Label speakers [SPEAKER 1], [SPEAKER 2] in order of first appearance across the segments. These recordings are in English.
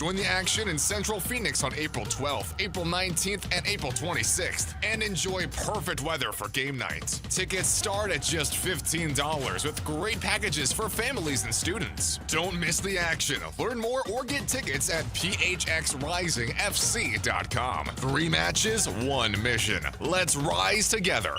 [SPEAKER 1] Join the action in Central Phoenix on April 12th, April 19th, and April 26th. And enjoy perfect weather for game night. Tickets start at just $15 with great packages for families and students. Don't miss the action. Learn more or get tickets at phxrisingfc.com. 3 matches, 1 mission. Let's rise together.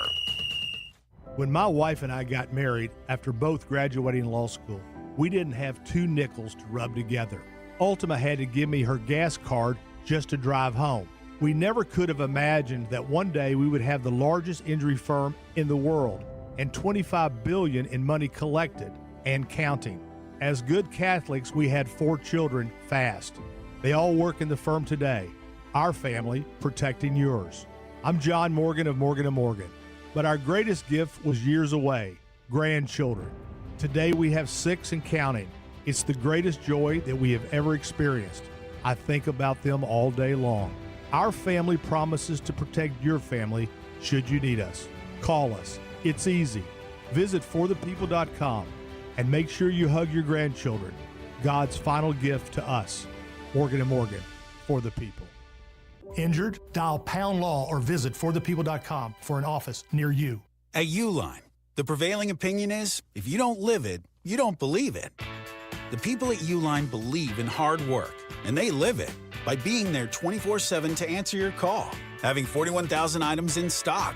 [SPEAKER 2] When my wife and I got married after both graduating law school, we didn't have 2 nickels to rub together. Ultima had to give me her gas card just to drive home. We never could have imagined that one day we would have the largest injury firm in the world and $25 billion in money collected and counting. As good Catholics, we had 4 children fast. They all work in the firm today. Our family protecting yours. I'm John Morgan of Morgan & Morgan. But our greatest gift was years away, grandchildren. Today we have 6 and counting. It's the greatest joy that we have ever experienced. I think about them all day long. Our family promises to protect your family should you need us. Call us. It's easy. Visit forthepeople.com and make sure you hug your grandchildren. God's final gift to us. Morgan & Morgan, for the people. Injured? Dial pound law or visit forthepeople.com for an office near you.
[SPEAKER 3] At Uline, the prevailing opinion is if you don't live it, you don't believe it. The people at Uline believe in hard work, and they live it by being there 24/7 to answer your call, having 41,000 items in stock,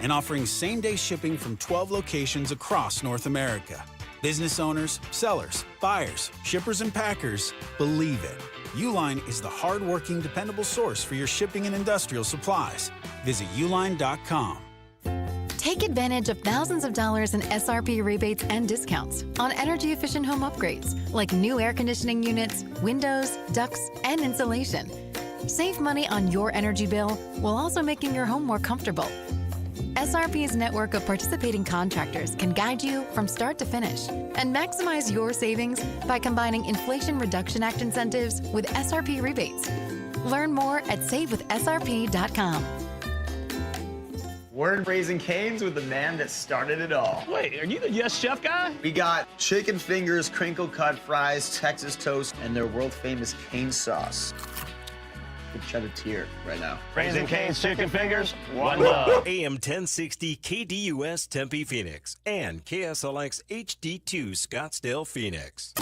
[SPEAKER 3] and offering same-day shipping from 12 locations across North America. Business owners, sellers, buyers, shippers, and packers believe it. Uline is the hard-working, dependable source for your shipping and industrial supplies. Visit uline.com.
[SPEAKER 4] Take advantage of thousands of dollars in SRP rebates and discounts on energy-efficient home upgrades like new air conditioning units, windows, ducts, and insulation. Save money on your energy bill while also making your home more comfortable. SRP's network of participating contractors can guide you from start to finish and maximize your savings by combining Inflation Reduction Act incentives with SRP rebates. Learn more at savewithsrp.com.
[SPEAKER 5] We're Raising Cane's with the man that started it all.
[SPEAKER 6] Wait, are you the Yes Chef guy?
[SPEAKER 5] We got chicken fingers, crinkle cut fries, Texas toast, and their world famous cane sauce. Could shed a tear right now.
[SPEAKER 6] Raising Cane's chicken fingers, one love.
[SPEAKER 7] AM 1060 KDUS Tempe Phoenix and KSLX HD2 Scottsdale Phoenix.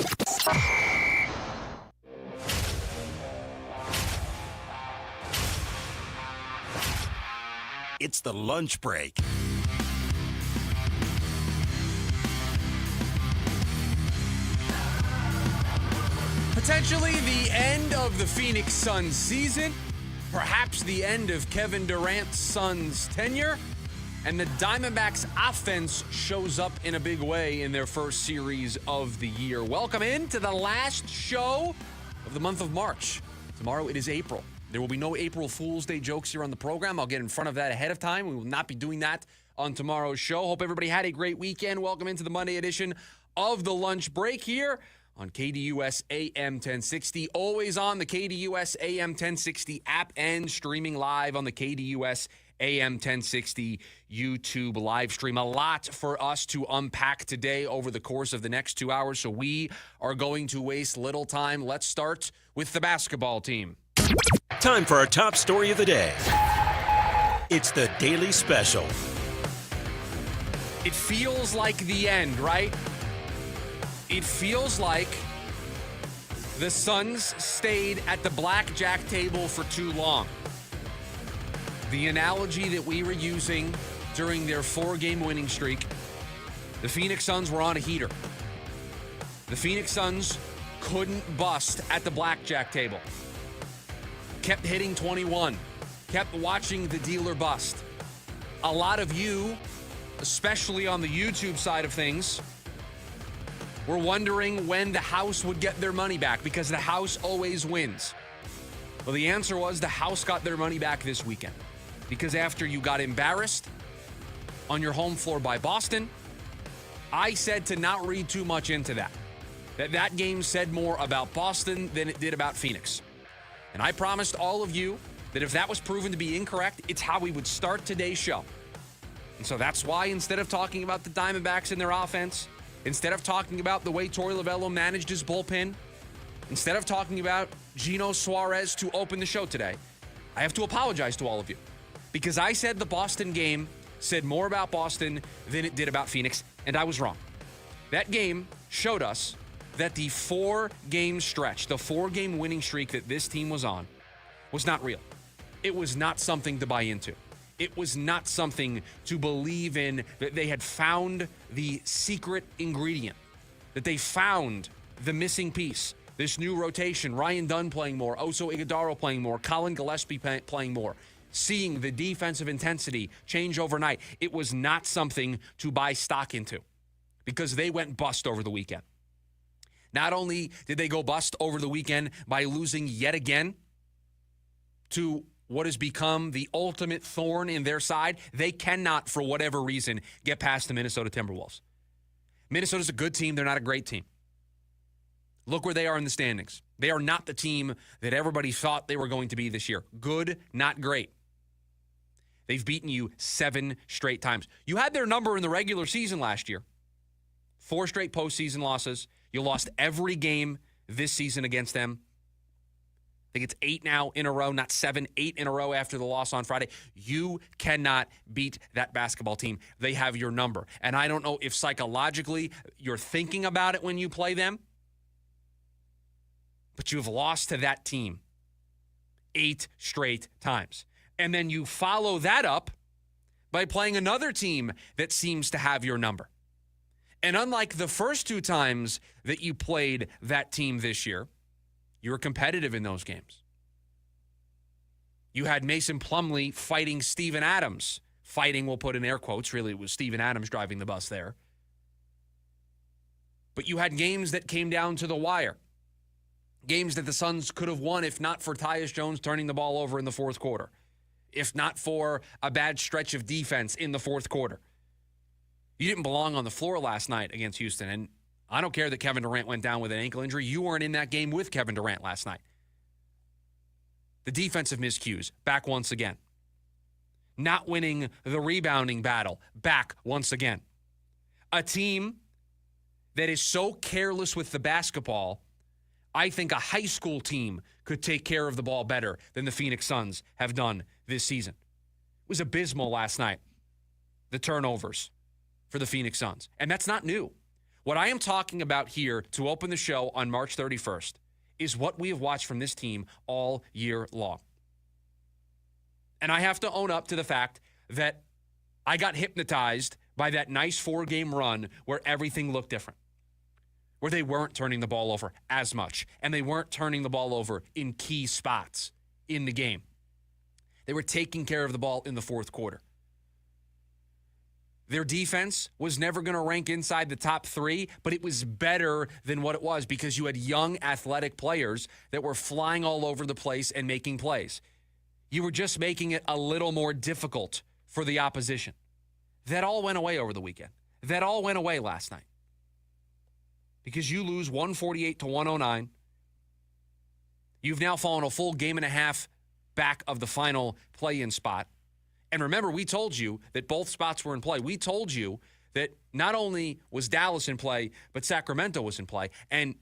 [SPEAKER 7] It's the lunch break.
[SPEAKER 8] Potentially the end of the Phoenix Suns season, perhaps the end of Kevin Durant's Suns tenure, and the Diamondbacks offense shows up in a big way in their first series of the year. Welcome in to the last show of the month of March. Tomorrow it is April. There will be no April Fool's Day jokes here on the program. I'll get in front of that ahead of time. We will not be doing that on tomorrow's show. Hope everybody had a great weekend. Welcome into the Monday edition of the Lunch Break here on KDUS AM 1060. Always on the KDUS AM 1060 app and streaming live on the KDUS AM 1060 YouTube live stream. A lot for us to unpack today over the course of the next 2 hours, so we are going to waste little time. Let's start with the basketball team.
[SPEAKER 7] Time for our top story of the day. It's the Daily Special.
[SPEAKER 8] It feels like the end, right? It feels like the Suns stayed at the blackjack table for too long. The analogy that we were using during their 4-game winning streak, the Phoenix Suns were on a heater. The Phoenix Suns couldn't bust at the blackjack table. Kept hitting 21, kept watching the dealer bust. A lot of you, especially on the YouTube side of things, were wondering when the house would get their money back because the house always wins. Well, the answer was the house got their money back this weekend because after you got embarrassed on your home floor by Boston, I said to not read too much into that. That game said more about Boston than it did about Phoenix. And I promised all of you that if that was proven to be incorrect, it's how we would start today's show. And so that's why instead of talking about the Diamondbacks and their offense, instead of talking about the way Torey Lovello managed his bullpen, Instead of talking about Gino Suarez to open the show today, I have to apologize to all of you because I said the Boston game said more about Boston than it did about Phoenix, and I was wrong. That game showed us that the 4-game stretch, the 4-game winning streak that this team was on, was not real. It was not something to buy into. It was not something to believe in, that they had found the secret ingredient, that they found the missing piece. This new rotation, Ryan Dunn playing more, Oso Ighodaro playing more, Colin Gillespie playing more, seeing the defensive intensity change overnight. It was not something to buy stock into because they went bust over the weekend. Not only did they go bust over the weekend by losing yet again to what has become the ultimate thorn in their side, they cannot, for whatever reason, get past the Minnesota Timberwolves. Minnesota's a good team. They're not a great team. Look where they are in the standings. They are not the team that everybody thought they were going to be this year. Good, not great. They've beaten you 7 straight times. You had their number in the regular season last year. 4 straight postseason losses. You lost every game this season against them. I think it's 8 now in a row, not 7, 8 in a row after the loss on Friday. You cannot beat that basketball team. They have your number. And I don't know if psychologically you're thinking about it when you play them, but you've lost to that team 8 straight times. And then you follow that up by playing another team that seems to have your number. And unlike the first 2 times that you played that team this year, you were competitive in those games. You had Mason Plumlee fighting Steven Adams. Fighting, we'll put in air quotes. Really, it was Steven Adams driving the bus there. But you had games that came down to the wire. Games that the Suns could have won if not for Tyus Jones turning the ball over in the fourth quarter. If not for a bad stretch of defense in the fourth quarter. You didn't belong on the floor last night against Houston. And I don't care that Kevin Durant went down with an ankle injury. You weren't in that game with Kevin Durant last night. The defensive miscues, back once again. Not winning the rebounding battle, back once again. A team that is so careless with the basketball, I think a high school team could take care of the ball better than the Phoenix Suns have done this season. It was abysmal last night, the turnovers for the Phoenix Suns. And that's not new. What I am talking about here to open the show on March 31st is what we have watched from this team all year long. And I have to own up to the fact that I got hypnotized by that nice 4-game run where everything looked different. Where they weren't turning the ball over as much, and they weren't turning the ball over in key spots in the game. They were taking care of the ball in the fourth quarter. Their defense was never going to rank inside the top 3, but it was better than what it was because you had young, athletic players that were flying all over the place and making plays. You were just making it a little more difficult for the opposition. That all went away over the weekend. That all went away last night. Because you lose 148-109. You've now fallen a full game and a half back of the final play-in spot. And remember, we told you that both spots were in play. We told you that not only was Dallas in play, but Sacramento was in play. And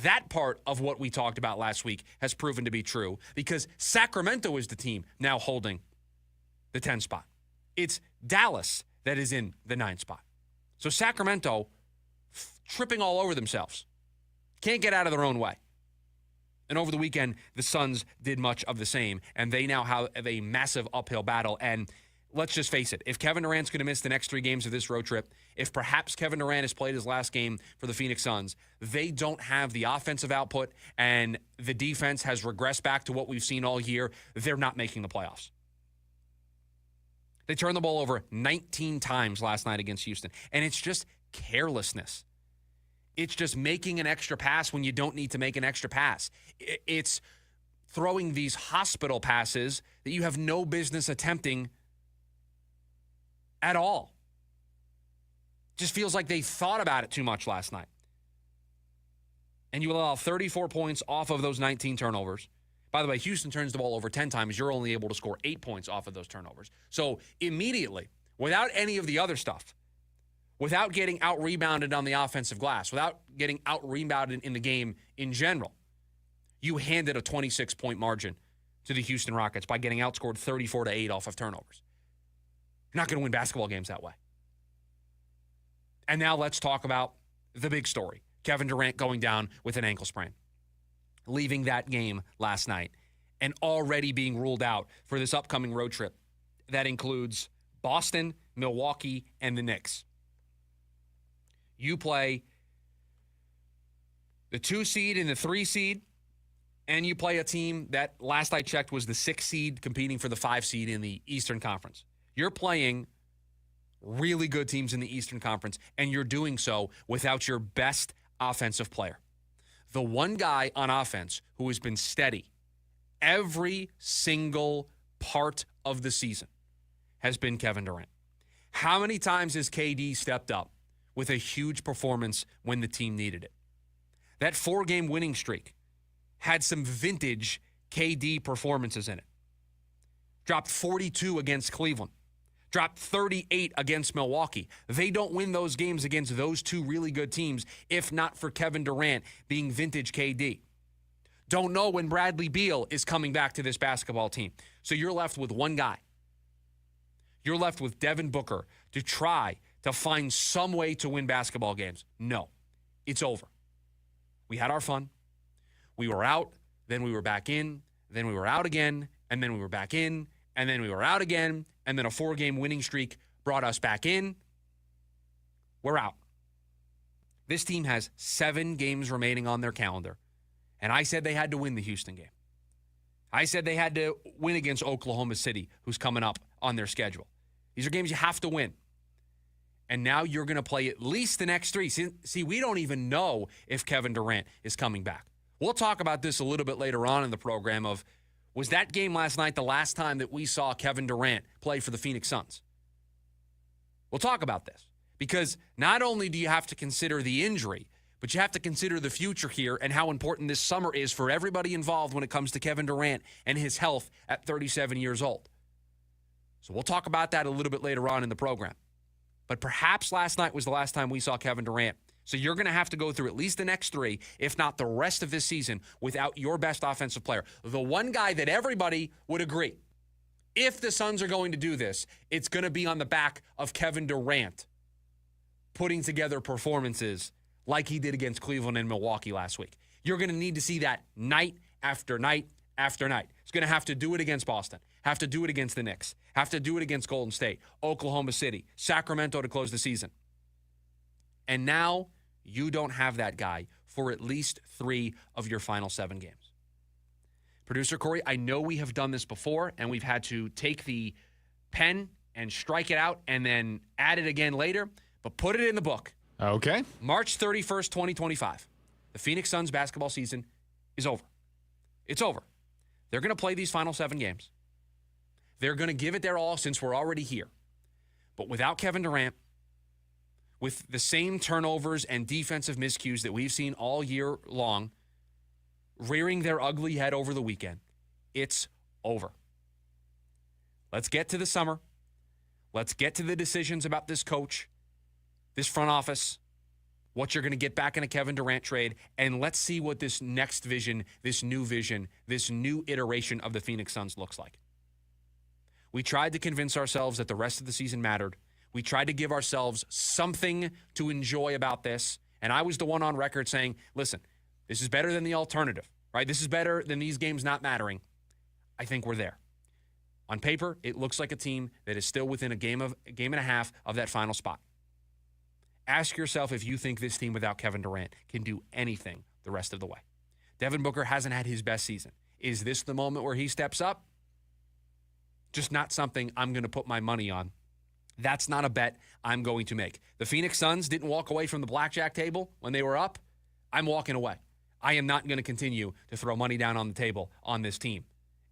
[SPEAKER 8] that part of what we talked about last week has proven to be true because Sacramento is the team now holding the 10 spot. It's Dallas that is in the 9 spot. So Sacramento tripping all over themselves. Can't get out of their own way. And over the weekend, the Suns did much of the same, and they now have a massive uphill battle. And let's just face it, if Kevin Durant's going to miss the next 3 games of this road trip, if perhaps Kevin Durant has played his last game for the Phoenix Suns, they don't have the offensive output, and the defense has regressed back to what we've seen all year. They're not making the playoffs. They turned the ball over 19 times last night against Houston, and it's just carelessness. It's just making an extra pass when you don't need to make an extra pass. It's throwing these hospital passes that you have no business attempting at all. Just feels like they thought about it too much last night. And you allow 34 points off of those 19 turnovers. By the way, Houston turns the ball over 10 times. You're only able to score 8 points off of those turnovers. So immediately, without any of the other stuff, without getting out-rebounded on the offensive glass, without getting out-rebounded in the game in general, You handed a 26-point margin to the Houston Rockets by getting outscored 34-8 off of turnovers. You're not going to win basketball games that way. And now let's talk about the big story. Kevin Durant going down with an ankle sprain, leaving that game last night, and already being ruled out for this upcoming road trip that includes Boston, Milwaukee, and the Knicks. You play the 2 seed and the 3 seed, and you play a team that, last I checked, was the 6 seed competing for the 5 seed in the Eastern Conference. You're playing really good teams in the Eastern Conference, and you're doing so without your best offensive player. The one guy on offense who has been steady every single part of the season has been Kevin Durant. How many times has KD stepped up with a huge performance when the team needed it? That 4-game winning streak had some vintage KD performances in it. Dropped 42 against Cleveland. Dropped 38 against Milwaukee. They don't win those games against those 2 really good teams if not for Kevin Durant being vintage KD. Don't know when Bradley Beal is coming back to this basketball team. So you're left with one guy. You're left with Devin Booker to try to find some way to win basketball games. No, it's over. We had our fun. We were out, then we were back in, then we were out again, and then we were back in, and then we were out again, and then a 4-game winning streak brought us back in. We're out. This team has 7 games remaining on their calendar, and I said they had to win the Houston game. I said they had to win against Oklahoma City, who's coming up on their schedule. These are games you have to win. And now you're going to play at least the next 3. See, we don't even know if Kevin Durant is coming back. We'll talk about this a little bit later on in the program of, was that game last night the last time that we saw Kevin Durant play for the Phoenix Suns? We'll talk about this because not only do you have to consider the injury, but you have to consider the future here and how important this summer is for everybody involved when it comes to Kevin Durant and his health at 37 years old. So we'll talk about that a little bit later on in the program. But perhaps last night was the last time we saw Kevin Durant. So you're going to have to go through at least the next 3, if not the rest of this season, without your best offensive player. The one guy that everybody would agree, if the Suns are going to do this, it's going to be on the back of Kevin Durant putting together performances like he did against Cleveland and Milwaukee last week. You're going to need to see that night after night after night. He's going to have to do it against Boston, have to do it against the Knicks, have to do it against Golden State, Oklahoma City, Sacramento to close the season. And now you don't have that guy for at least 3 of your final 7 games. Producer Corey, I know we have done this before, and we've had to take the pen and strike it out and then add it again later, but put it in the book.
[SPEAKER 1] Okay.
[SPEAKER 8] March 31st, 2025. The Phoenix Suns basketball season is over. It's over. They're going to play these final 7 games. They're going to give it their all since we're already here. But without Kevin Durant, with the same turnovers and defensive miscues that we've seen all year long, rearing their ugly head over the weekend, it's over. Let's get to the summer. Let's get to the decisions about this coach, this front office, what you're going to get back in a Kevin Durant trade, and let's see what this next vision, this new iteration of the Phoenix Suns looks like. We tried to convince ourselves that the rest of the season mattered. We tried to give ourselves something to enjoy about this. And I was the one on record saying, listen, this is better than the alternative, right? This is better than these games not mattering. I think we're there. On paper, it looks like a team that is still within a game and a half of that final spot. Ask yourself if you think this team without Kevin Durant can do anything the rest of the way. Devin Booker hasn't had his best season. Is this the moment where he steps up? Just not something I'm going to put my money on. That's not a bet I'm going to make. The Phoenix Suns didn't walk away from the blackjack table when they were up. I'm walking away. I am not going to continue to throw money down on the table on this team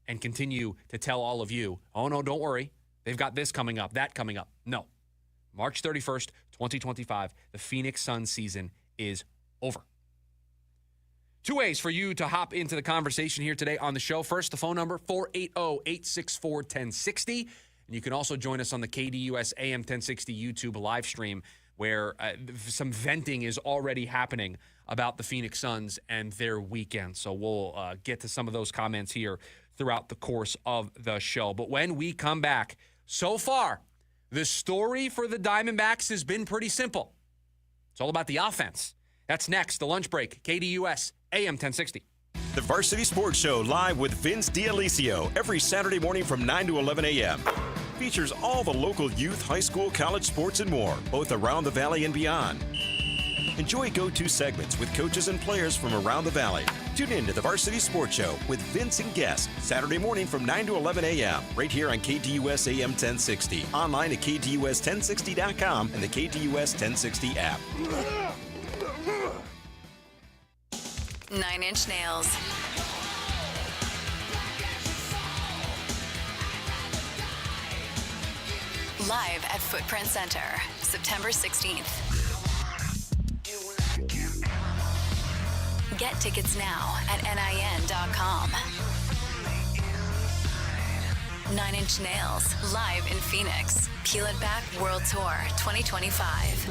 [SPEAKER 8] and continue to tell all of you, oh, no, don't worry. They've got this coming up, that coming up. No. March 31st, 2025, the Phoenix Suns season is over. 2 ways for you to hop into the conversation here today on the show. First, the phone number, 480-864-1060. And you can also join us on the KDUS AM 1060 YouTube live stream where some venting is already happening about the Phoenix Suns and their weekend. So we'll get to some of those comments here throughout the course of the show. But when we come back, so far, the story for the Diamondbacks has been pretty simple. It's all about the offense. That's next, the lunch break, KDUS, AM 1060.
[SPEAKER 7] The Varsity Sports Show live with Vince D'Alicio every Saturday morning from 9 to 11 a.m. Features all the local youth, high school, college sports, and more, both around the Valley and beyond. Enjoy go-to segments with coaches and players from around the Valley. Tune in to the Varsity Sports Show with Vince and guests Saturday morning from 9 to 11 a.m. right here on KDUS AM 1060. Online at KDUS1060.com and the KDUS 1060 app.
[SPEAKER 4] 9 Inch Nails. Live at Footprint Center, September 16th. Get tickets now at NIN.com. 9 Inch Nails, live in Phoenix. Peel It Back World Tour 2025.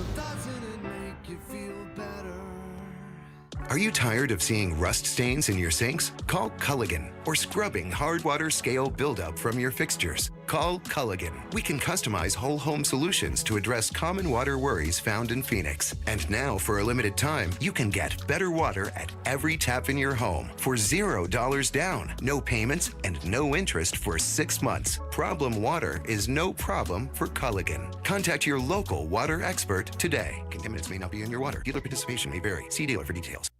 [SPEAKER 9] Are you tired of seeing rust stains in your sinks? Call Culligan. Or scrubbing hard water scale buildup from your fixtures. Call Culligan. We can customize whole home solutions to address common water worries found in Phoenix. And now, for a limited time, you can get better water at every tap in your home for $0 down, no payments, and no interest for 6 months. Problem water is no problem for Culligan. Contact your local water expert today. Contaminants may not be in your water. Dealer participation may vary. See dealer for details.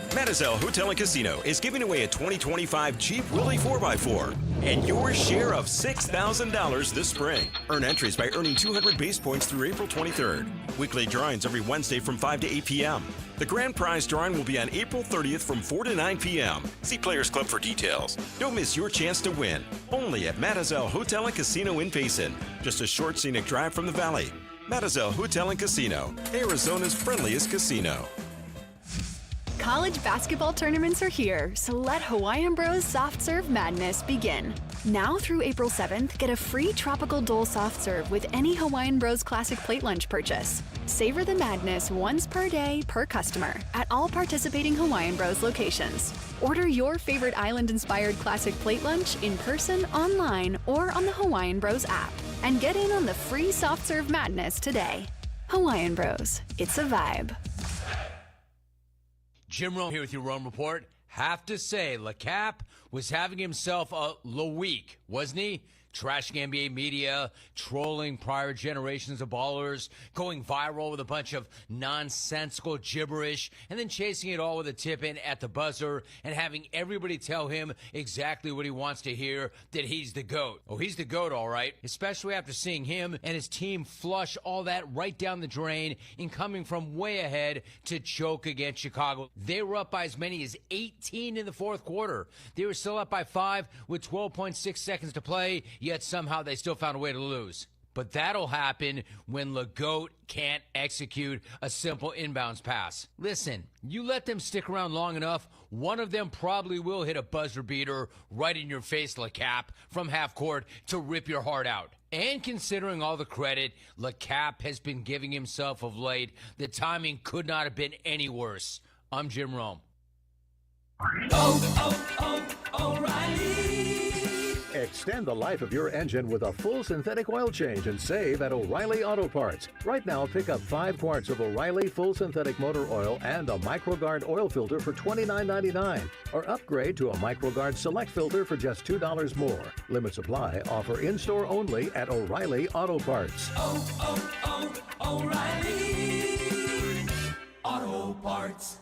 [SPEAKER 7] Matazel Hotel and Casino is giving away a 2025 Jeep Willys 4x4 and your share of $6,000 this spring. Earn entries by earning 200 base points through April 23rd. Weekly drawings every Wednesday from 5 to 8 p.m. The grand prize drawing will be on April 30th from 4 to 9 p.m. See Players Club for details. Don't miss your chance to win. Only at Matazel Hotel and Casino in Payson. Just a short scenic drive from the Valley. Matazel Hotel and Casino, Arizona's friendliest casino.
[SPEAKER 10] College basketball tournaments are here, so let Hawaiian Bros Soft Serve Madness begin. Now through April 7th, get a free Tropical Dole Soft Serve with any Hawaiian Bros Classic Plate Lunch purchase. Savor the madness once per day per customer at all participating Hawaiian Bros locations. Order your favorite island-inspired Classic Plate Lunch in person, online, or on the Hawaiian Bros app. And get in on the free Soft Serve Madness today. Hawaiian Bros. It's a vibe.
[SPEAKER 11] Jim Rome here with your Rome Report. Have to say, LeCap was having himself a week, wasn't he? Trashing NBA media, trolling prior generations of ballers, going viral with a bunch of nonsensical gibberish, and then chasing it all with a tip-in at the buzzer and having everybody tell him exactly what he wants to hear, that he's the GOAT. Oh, he's the GOAT, all right, especially after seeing him and his team flush all that right down the drain in coming from way ahead to choke against Chicago. They were up by as many as 18 in the fourth quarter. They were still up by 5 with 12.6 seconds to play, yet somehow they still found a way to lose. But that'll happen when LeGoat can't execute a simple inbounds pass. Listen, you let them stick around long enough, one of them probably will hit a buzzer beater right in your face, LeCap, from half court to rip your heart out. And considering all the credit LeCap has been giving himself of late, the timing could not have been any worse. I'm Jim Rome.
[SPEAKER 12] O'Reilly. Extend the life of your engine with a full synthetic oil change and save at O'Reilly Auto Parts. Right now, pick up 5 quarts of O'Reilly full synthetic motor oil and a MicroGuard oil filter for $29.99. Or upgrade to a MicroGuard Select filter for just $2 more. Limit supply. Offer in-store only at O'Reilly Auto Parts.
[SPEAKER 13] O'Reilly Auto Parts.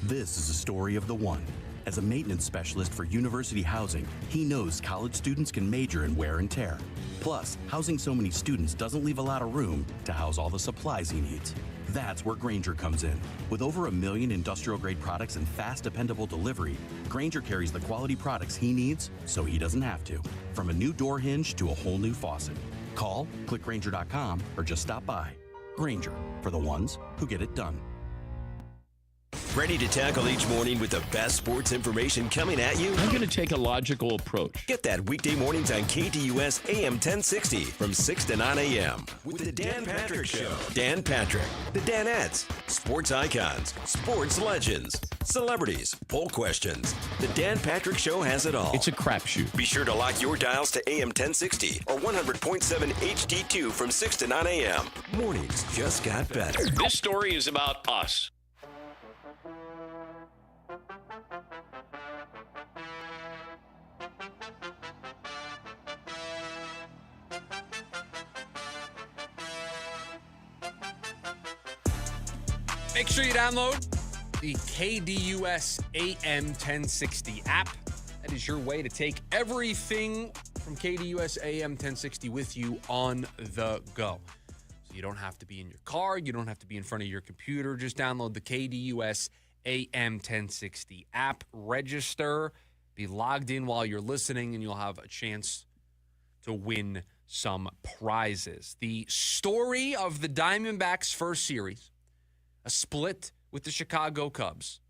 [SPEAKER 14] This is a story of the one. As a maintenance specialist for university housing, he knows college students can major in wear and tear. Plus, housing so many students doesn't leave a lot of room to house all the supplies he needs. That's where Grainger comes in. With over 1 million industrial-grade products and fast, dependable delivery, Grainger carries the quality products he needs so he doesn't have to. From a new door hinge to a whole new faucet. Call, click Grainger.com, or just stop by. Grainger, for the ones who get it done.
[SPEAKER 7] Ready to tackle each morning with the best sports information coming at you?
[SPEAKER 6] I'm going to take a logical approach.
[SPEAKER 7] Get that weekday mornings on KDUS AM 1060 from 6 to 9 a.m. with the Dan Patrick Show. Dan Patrick, the Danettes, sports icons, sports legends, celebrities, poll questions. The Dan Patrick Show has it all.
[SPEAKER 6] It's a crapshoot.
[SPEAKER 7] Be sure to lock your dials to AM 1060 or 100.7 HD2 from 6 to 9 a.m. Mornings just got better.
[SPEAKER 6] This story is about us.
[SPEAKER 8] Make sure you download the KDUS AM 1060 app. That is your way to take everything from KDUS AM 1060 with you on the go. So you don't have to be in your car. You don't have to be in front of your computer. Just download the KDUS AM 1060 app. Register. Be logged in while you're listening, and you'll have a chance to win some prizes. The story of the Diamondbacks' first series, a split with the Chicago Cubs,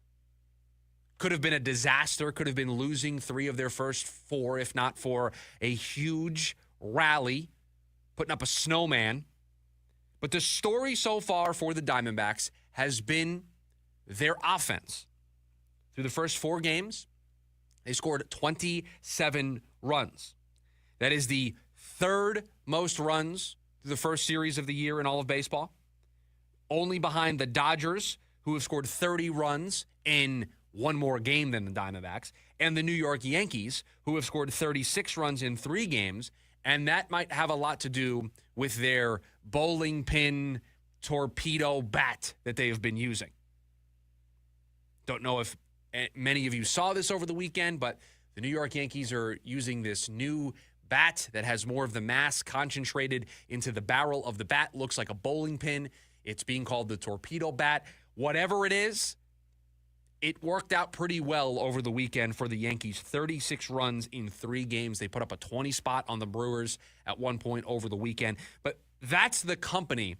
[SPEAKER 8] could have been a disaster, could have been losing 3 of their first 4, if not for a huge rally, putting up a snowman. But the story so far for the Diamondbacks has been their offense. Through the first 4 games, they scored 27 runs. That is the 3rd most runs through the first series of the year in all of baseball. Only behind the Dodgers, who have scored 30 runs in one more game than the Diamondbacks, and the New York Yankees, who have scored 36 runs in 3 games, and that might have a lot to do with their bowling pin torpedo bat that they have been using. Don't know if many of you saw this over the weekend, but the New York Yankees are using this new bat that has more of the mass concentrated into the barrel of the bat. Looks like a bowling pin. It's being called the torpedo bat. Whatever it is, it worked out pretty well over the weekend for the Yankees. 36 runs in 3 games. They put up a 20 spot on the Brewers at one point over the weekend. But that's the company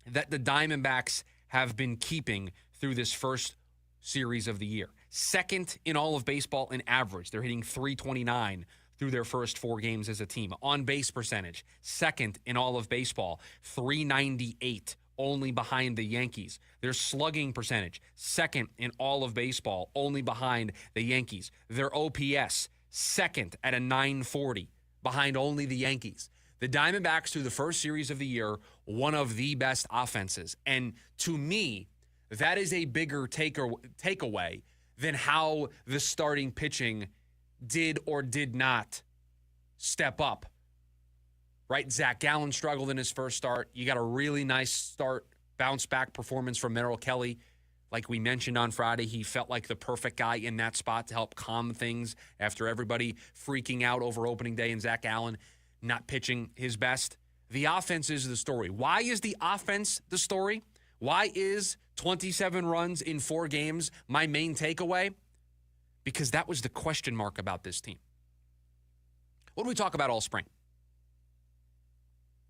[SPEAKER 8] that the Diamondbacks have been keeping through this first series of the year. 2nd in all of baseball in average. They're hitting .329 through their first 4 games as a team. On base percentage, 2nd in all of baseball, .398, only behind the Yankees. Their slugging percentage, 2nd in all of baseball, only behind the Yankees. Their OPS, 2nd at a .940, behind only the Yankees. The Diamondbacks, through the first series of the year, one of the best offenses. And to me, that is a bigger takeaway than how the starting pitching did or did not step up. Right? Zach Gallen struggled in his first start. You got a really nice start, bounce back performance from Merrill Kelly. Like we mentioned on Friday, he felt like the perfect guy in that spot to help calm things after everybody freaking out over opening day and Zach Gallen not pitching his best. The offense is the story. Why is the offense the story? Why is 27 runs in 4 games my main takeaway? Because that was the question mark about this team. What do we talk about all spring?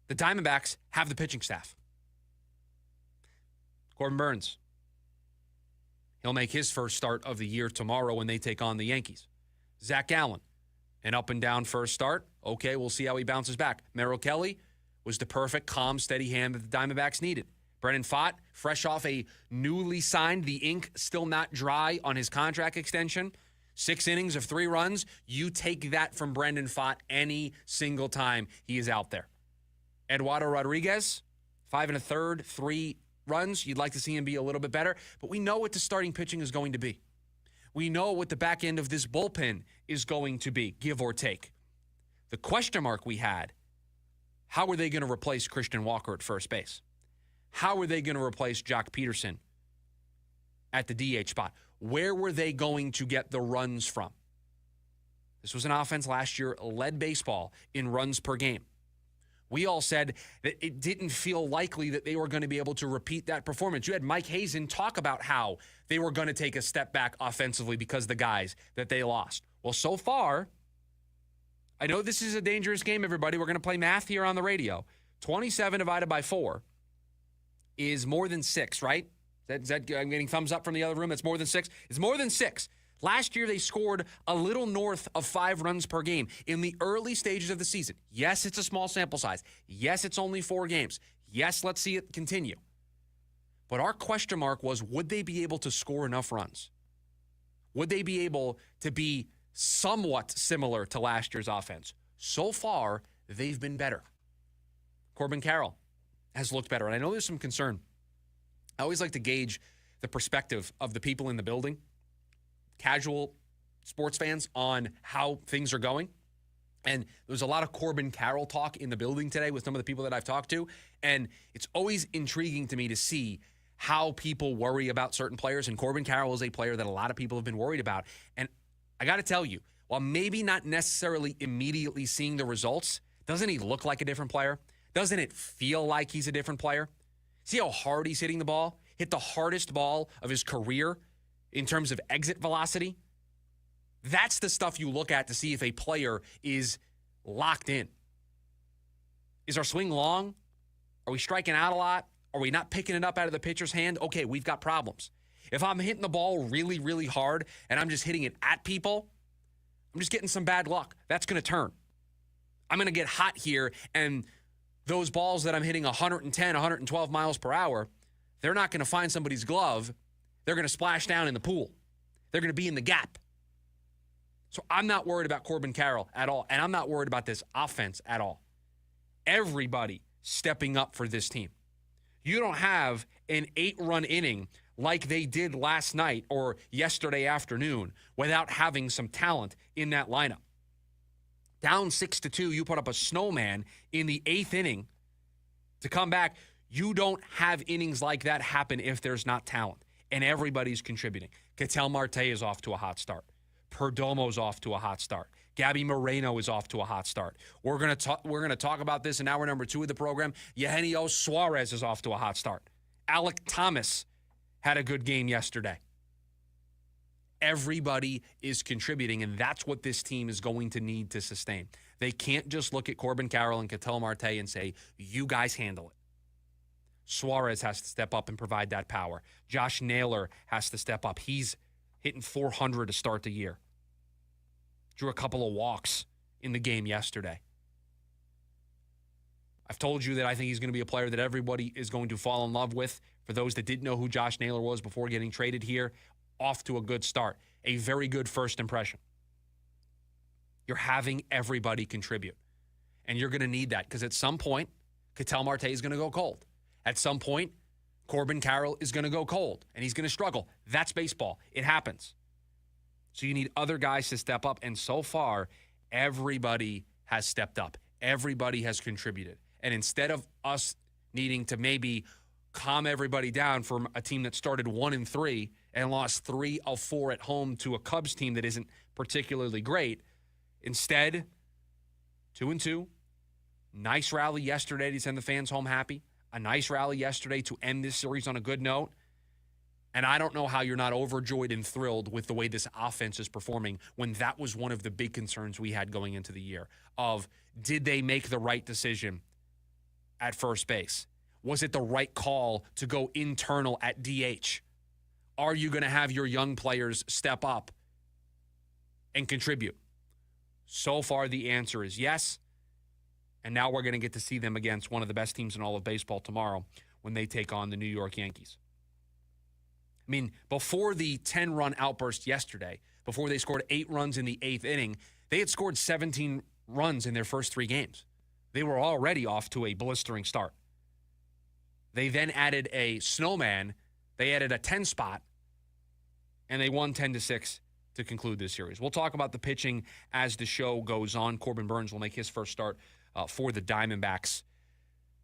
[SPEAKER 8] The Diamondbacks have the pitching staff. Corbin Burns. He'll make his first start of the year tomorrow when they take on the Yankees. Zach Gallen, an up and down first start. Okay, we'll see how he bounces back. Merrill Kelly was the perfect, calm, steady hand that the Diamondbacks needed. Brennan Pfaadt, fresh off a newly signed, the ink still not dry on his contract extension. 6 innings of 3 runs. You take that from Brendan Pfaadt any single time he is out there. Eduardo Rodriguez, 5 1/3, 3 runs. You'd like to see him be a little bit better, but we know what the starting pitching is going to be. We know what the back end of this bullpen is going to be, give or take. The question mark we had, how are they going to replace Christian Walker at first base? How are they going to replace Jock Peterson at the DH spot? Where were they going to get the runs from? This was an offense last year, led baseball in runs per game. We all said that it didn't feel likely that they were going to be able to repeat that performance. You had Mike Hazen talk about how they were going to take a step back offensively because of the guys that they lost. Well, so far, I know this is a dangerous game, everybody. We're going to play math here on the radio. 27 divided by 4 is more than 6, right? I'm getting thumbs up from the other room. It's more than 6. It's more than 6. Last year, they scored a little north of 5 runs per game in the early stages of the season. Yes, it's a small sample size. Yes, it's only 4 games. Yes, let's see it continue. But our question mark was, would they be able to score enough runs? Would they be able to be somewhat similar to last year's offense? So far, they've been better. Corbin Carroll has looked better. And I know there's some concern. I always like to gauge the perspective of the people in the building, casual sports fans, on how things are going. And there's a lot of Corbin Carroll talk in the building today with some of the people that I've talked to. And it's always intriguing to me to see how people worry about certain players. And Corbin Carroll is a player that a lot of people have been worried about. And I got to tell you, while maybe not necessarily immediately seeing the results, doesn't he look like a different player? Doesn't it feel like he's a different player? See how hard he's hitting the ball? Hit the hardest ball of his career in terms of exit velocity. That's the stuff you look at to see if a player is locked in. Is our swing long? Are we striking out a lot? Are we not picking it up out of the pitcher's hand? Okay, we've got problems. If I'm hitting the ball really, really hard and I'm just hitting it at people, I'm just getting some bad luck. That's going to turn. I'm going to get hot here, and those balls that I'm hitting 110, 112 miles per hour, they're not going to find somebody's glove. They're going to splash down in the pool. They're going to be in the gap. So I'm not worried about Corbin Carroll at all, and I'm not worried about this offense at all. Everybody stepping up for this team. You don't have an 8-run inning like they did last night or yesterday afternoon without having some talent in that lineup. Down 6-2, you put up a snowman in the 8th inning to come back. You don't have innings like that happen if there's not talent, and everybody's contributing. Ketel Marte is off to a hot start. Perdomo's off to a hot start. Gabby Moreno is off to a hot start. We're gonna talk about this in hour number 2 of the program. Eugenio Suarez is off to a hot start. Alec Thomas had a good game yesterday. Everybody is contributing, and that's what this team is going to need to sustain. They can't just look at Corbin Carroll and Ketel Marte and say, you guys handle it. Suarez has to step up and provide that power. Josh Naylor has to step up. He's hitting 400 to start the year. Drew a couple of walks in the game yesterday. I've told you that I think he's going to be a player that everybody is going to fall in love with. For those that didn't know who Josh Naylor was before getting traded here, off to a good start. A very good first impression. You're having everybody contribute. And you're going to need that because at some point, Ketel Marte is going to go cold. At some point, Corbin Carroll is going to go cold, and he's going to struggle. That's baseball. It happens. So you need other guys to step up, and so far, everybody has stepped up. Everybody has contributed. And instead of us needing to maybe calm everybody down from a team that started 1-3 and lost 3 of 4 at home to a Cubs team that isn't particularly great, instead, 2-2, nice rally yesterday to send the fans home happy. A nice rally yesterday to end this series on a good note. And I don't know how you're not overjoyed and thrilled with the way this offense is performing when that was one of the big concerns we had going into the year of, did they make the right decision at first base? Was it the right call to go internal at DH? Are you going to have your young players step up and contribute? So far, the answer is yes. And now we're going to get to see them against one of the best teams in all of baseball tomorrow when they take on the New York Yankees. I mean, before the 10-run outburst yesterday, before they scored 8 runs in the 8th inning, they had scored 17 runs in their first 3 games. They were already off to a blistering start. They then added a snowman. They added a 10 spot, and they won 10-6 to conclude this series. We'll talk about the pitching as the show goes on. Corbin Burnes will make his first start for the Diamondbacks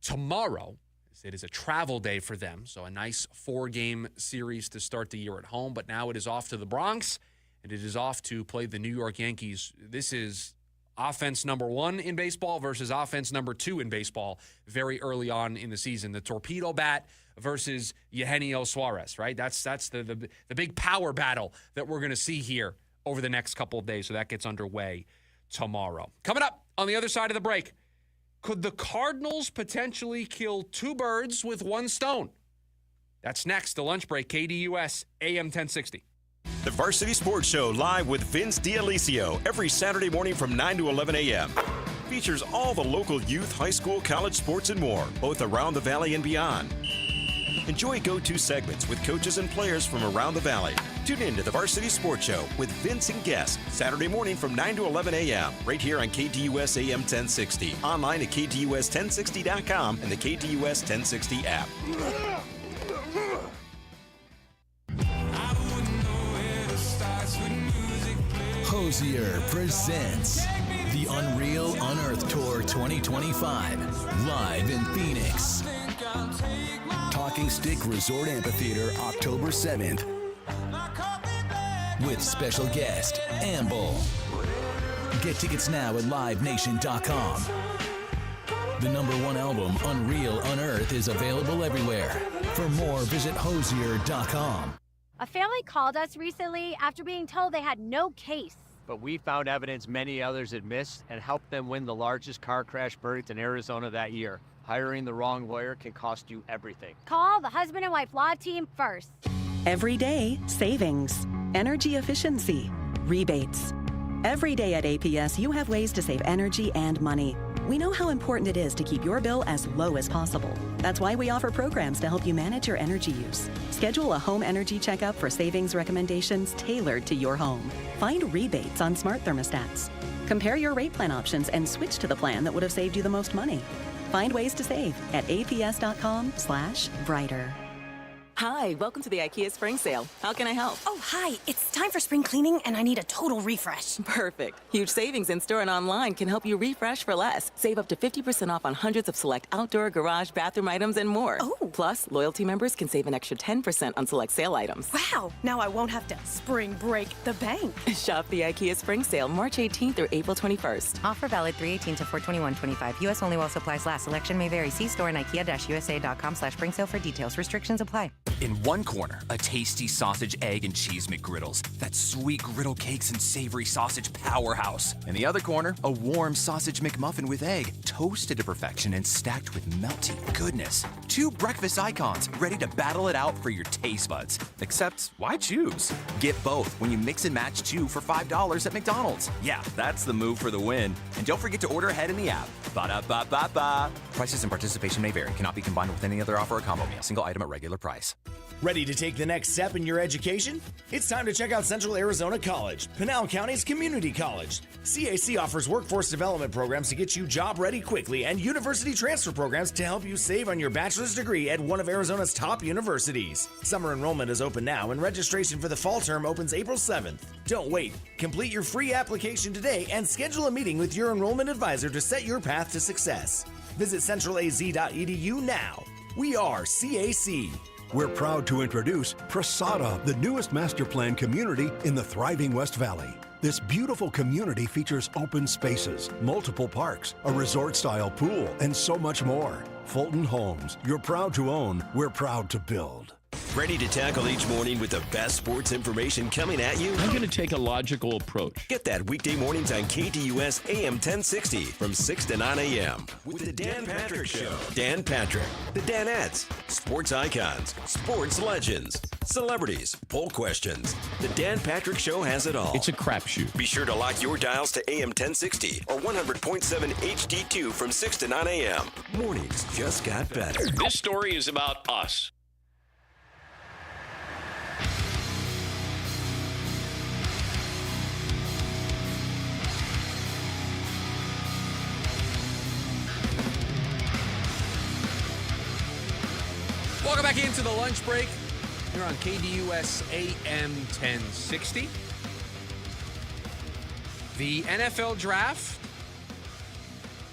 [SPEAKER 8] tomorrow. It is a travel day for them, so a nice 4-game series to start the year at home. But now it is off to the Bronx, and it is off to play the New York Yankees. This is offense number 1 in baseball versus offense number 2 in baseball very early on in the season. The torpedo bat versus Eugenio Suarez, right? That's the big power battle that we're going to see here over the next couple of days. So that gets underway tomorrow. Coming up on the other side of the break, could the Cardinals potentially kill 2 birds with 1 stone? That's next, the lunch break, KDUS AM 1060.
[SPEAKER 7] The Varsity Sports Show live with Vince D'Alicio every Saturday morning from 9 to 11 a.m. Features all the local youth, high school, college sports, and more, both around the Valley and beyond. Enjoy go-to segments with coaches and players from around the Valley. Tune in to the Varsity Sports Show with Vince and guests Saturday morning from 9 to 11 a.m. right here on KDUS AM 1060. Online at KDUS1060.com and the KDUS 1060 app.
[SPEAKER 15] Hosier presents the Unreal Unearthed Tour 2025, live in Phoenix. Talking Stick Resort Amphitheater, October 7th. With special guest, Amble. Get tickets now at livenation.com. The #1 album, Unreal Unearthed, is available everywhere. For more, visit hosier.com.
[SPEAKER 16] A family called us recently after being told they had no case.
[SPEAKER 17] But we found evidence many others had missed and helped them win the largest car crash verdict in Arizona that year. Hiring the wrong lawyer can cost you everything.
[SPEAKER 16] Call the husband and wife law team first.
[SPEAKER 18] Every day, savings, energy efficiency, rebates. Every day at APS, you have ways to save energy and money. We know how important it is to keep your bill as low as possible. That's why we offer programs to help you manage your energy use. Schedule a home energy checkup for savings recommendations tailored to your home. Find rebates on smart thermostats. Compare your rate plan options and switch to the plan that would have saved you the most money. Find ways to save at aps.com/brighter.
[SPEAKER 19] Hi, welcome to the IKEA Spring Sale. How can I help?
[SPEAKER 20] Oh, hi. It's time for spring cleaning, and I need a total refresh.
[SPEAKER 19] Perfect. Huge savings in store and online can help you refresh for less. Save up to 50% off on hundreds of select outdoor, garage, bathroom items, and more.
[SPEAKER 20] Oh.
[SPEAKER 19] Plus, loyalty members can save an extra 10% on select sale items.
[SPEAKER 20] Wow. Now I won't have to spring break the bank.
[SPEAKER 19] Shop the IKEA Spring Sale March 18th through April 21st.
[SPEAKER 21] Offer valid 3/18 to 4/21/25. U.S. only while supplies last. Selection may vary. See store and ikea-usa.com/spring sale for details. Restrictions apply.
[SPEAKER 22] In one corner, a tasty sausage, egg, and cheese McGriddles. That sweet griddle cakes and savory sausage powerhouse. In the other corner, a warm sausage McMuffin with egg, toasted to perfection and stacked with melty goodness. Two breakfast icons ready to battle it out for your taste buds. Except, why choose? Get both when you mix and match two for $5 at McDonald's. Yeah, that's the move for the win. And don't forget to order ahead in the app. Ba-da-ba-ba-ba. Prices and participation may vary. Cannot be combined with any other offer or combo meal. Single item at regular price.
[SPEAKER 23] Ready to take the next step in your education? It's time to check out Central Arizona College, Pinal County's community college. CAC offers workforce development programs to get you job ready quickly and university transfer programs to help you save on your bachelor's degree at one of Arizona's top universities. Summer enrollment is open now and registration for the fall term opens April 7th. Don't wait. Complete your free application today and schedule a meeting with your enrollment advisor to set your path to success. Visit centralaz.edu now. We are CAC.
[SPEAKER 24] We're proud to introduce Prasada, the newest master plan community in the thriving West Valley. This beautiful community features open spaces, multiple parks, a resort-style pool, and so much more. Fulton Homes, you're proud to own, we're proud to build.
[SPEAKER 7] Ready to tackle each morning with the best sports information coming at you?
[SPEAKER 6] I'm going to take a logical approach.
[SPEAKER 7] Get that weekday mornings on KDUS AM 1060 from 6 to 9 a.m. with the Dan Patrick Show. Dan Patrick, the Danettes, sports icons, sports legends, celebrities, poll questions. The Dan Patrick Show has it all.
[SPEAKER 6] It's a crapshoot.
[SPEAKER 7] Be sure to lock your dials to AM 1060 or 100.7 HD2 from 6 to 9 a.m. Mornings just got better.
[SPEAKER 6] This story is about us.
[SPEAKER 8] Welcome back into the lunch break. You're on KDUS AM 1060. The NFL draft.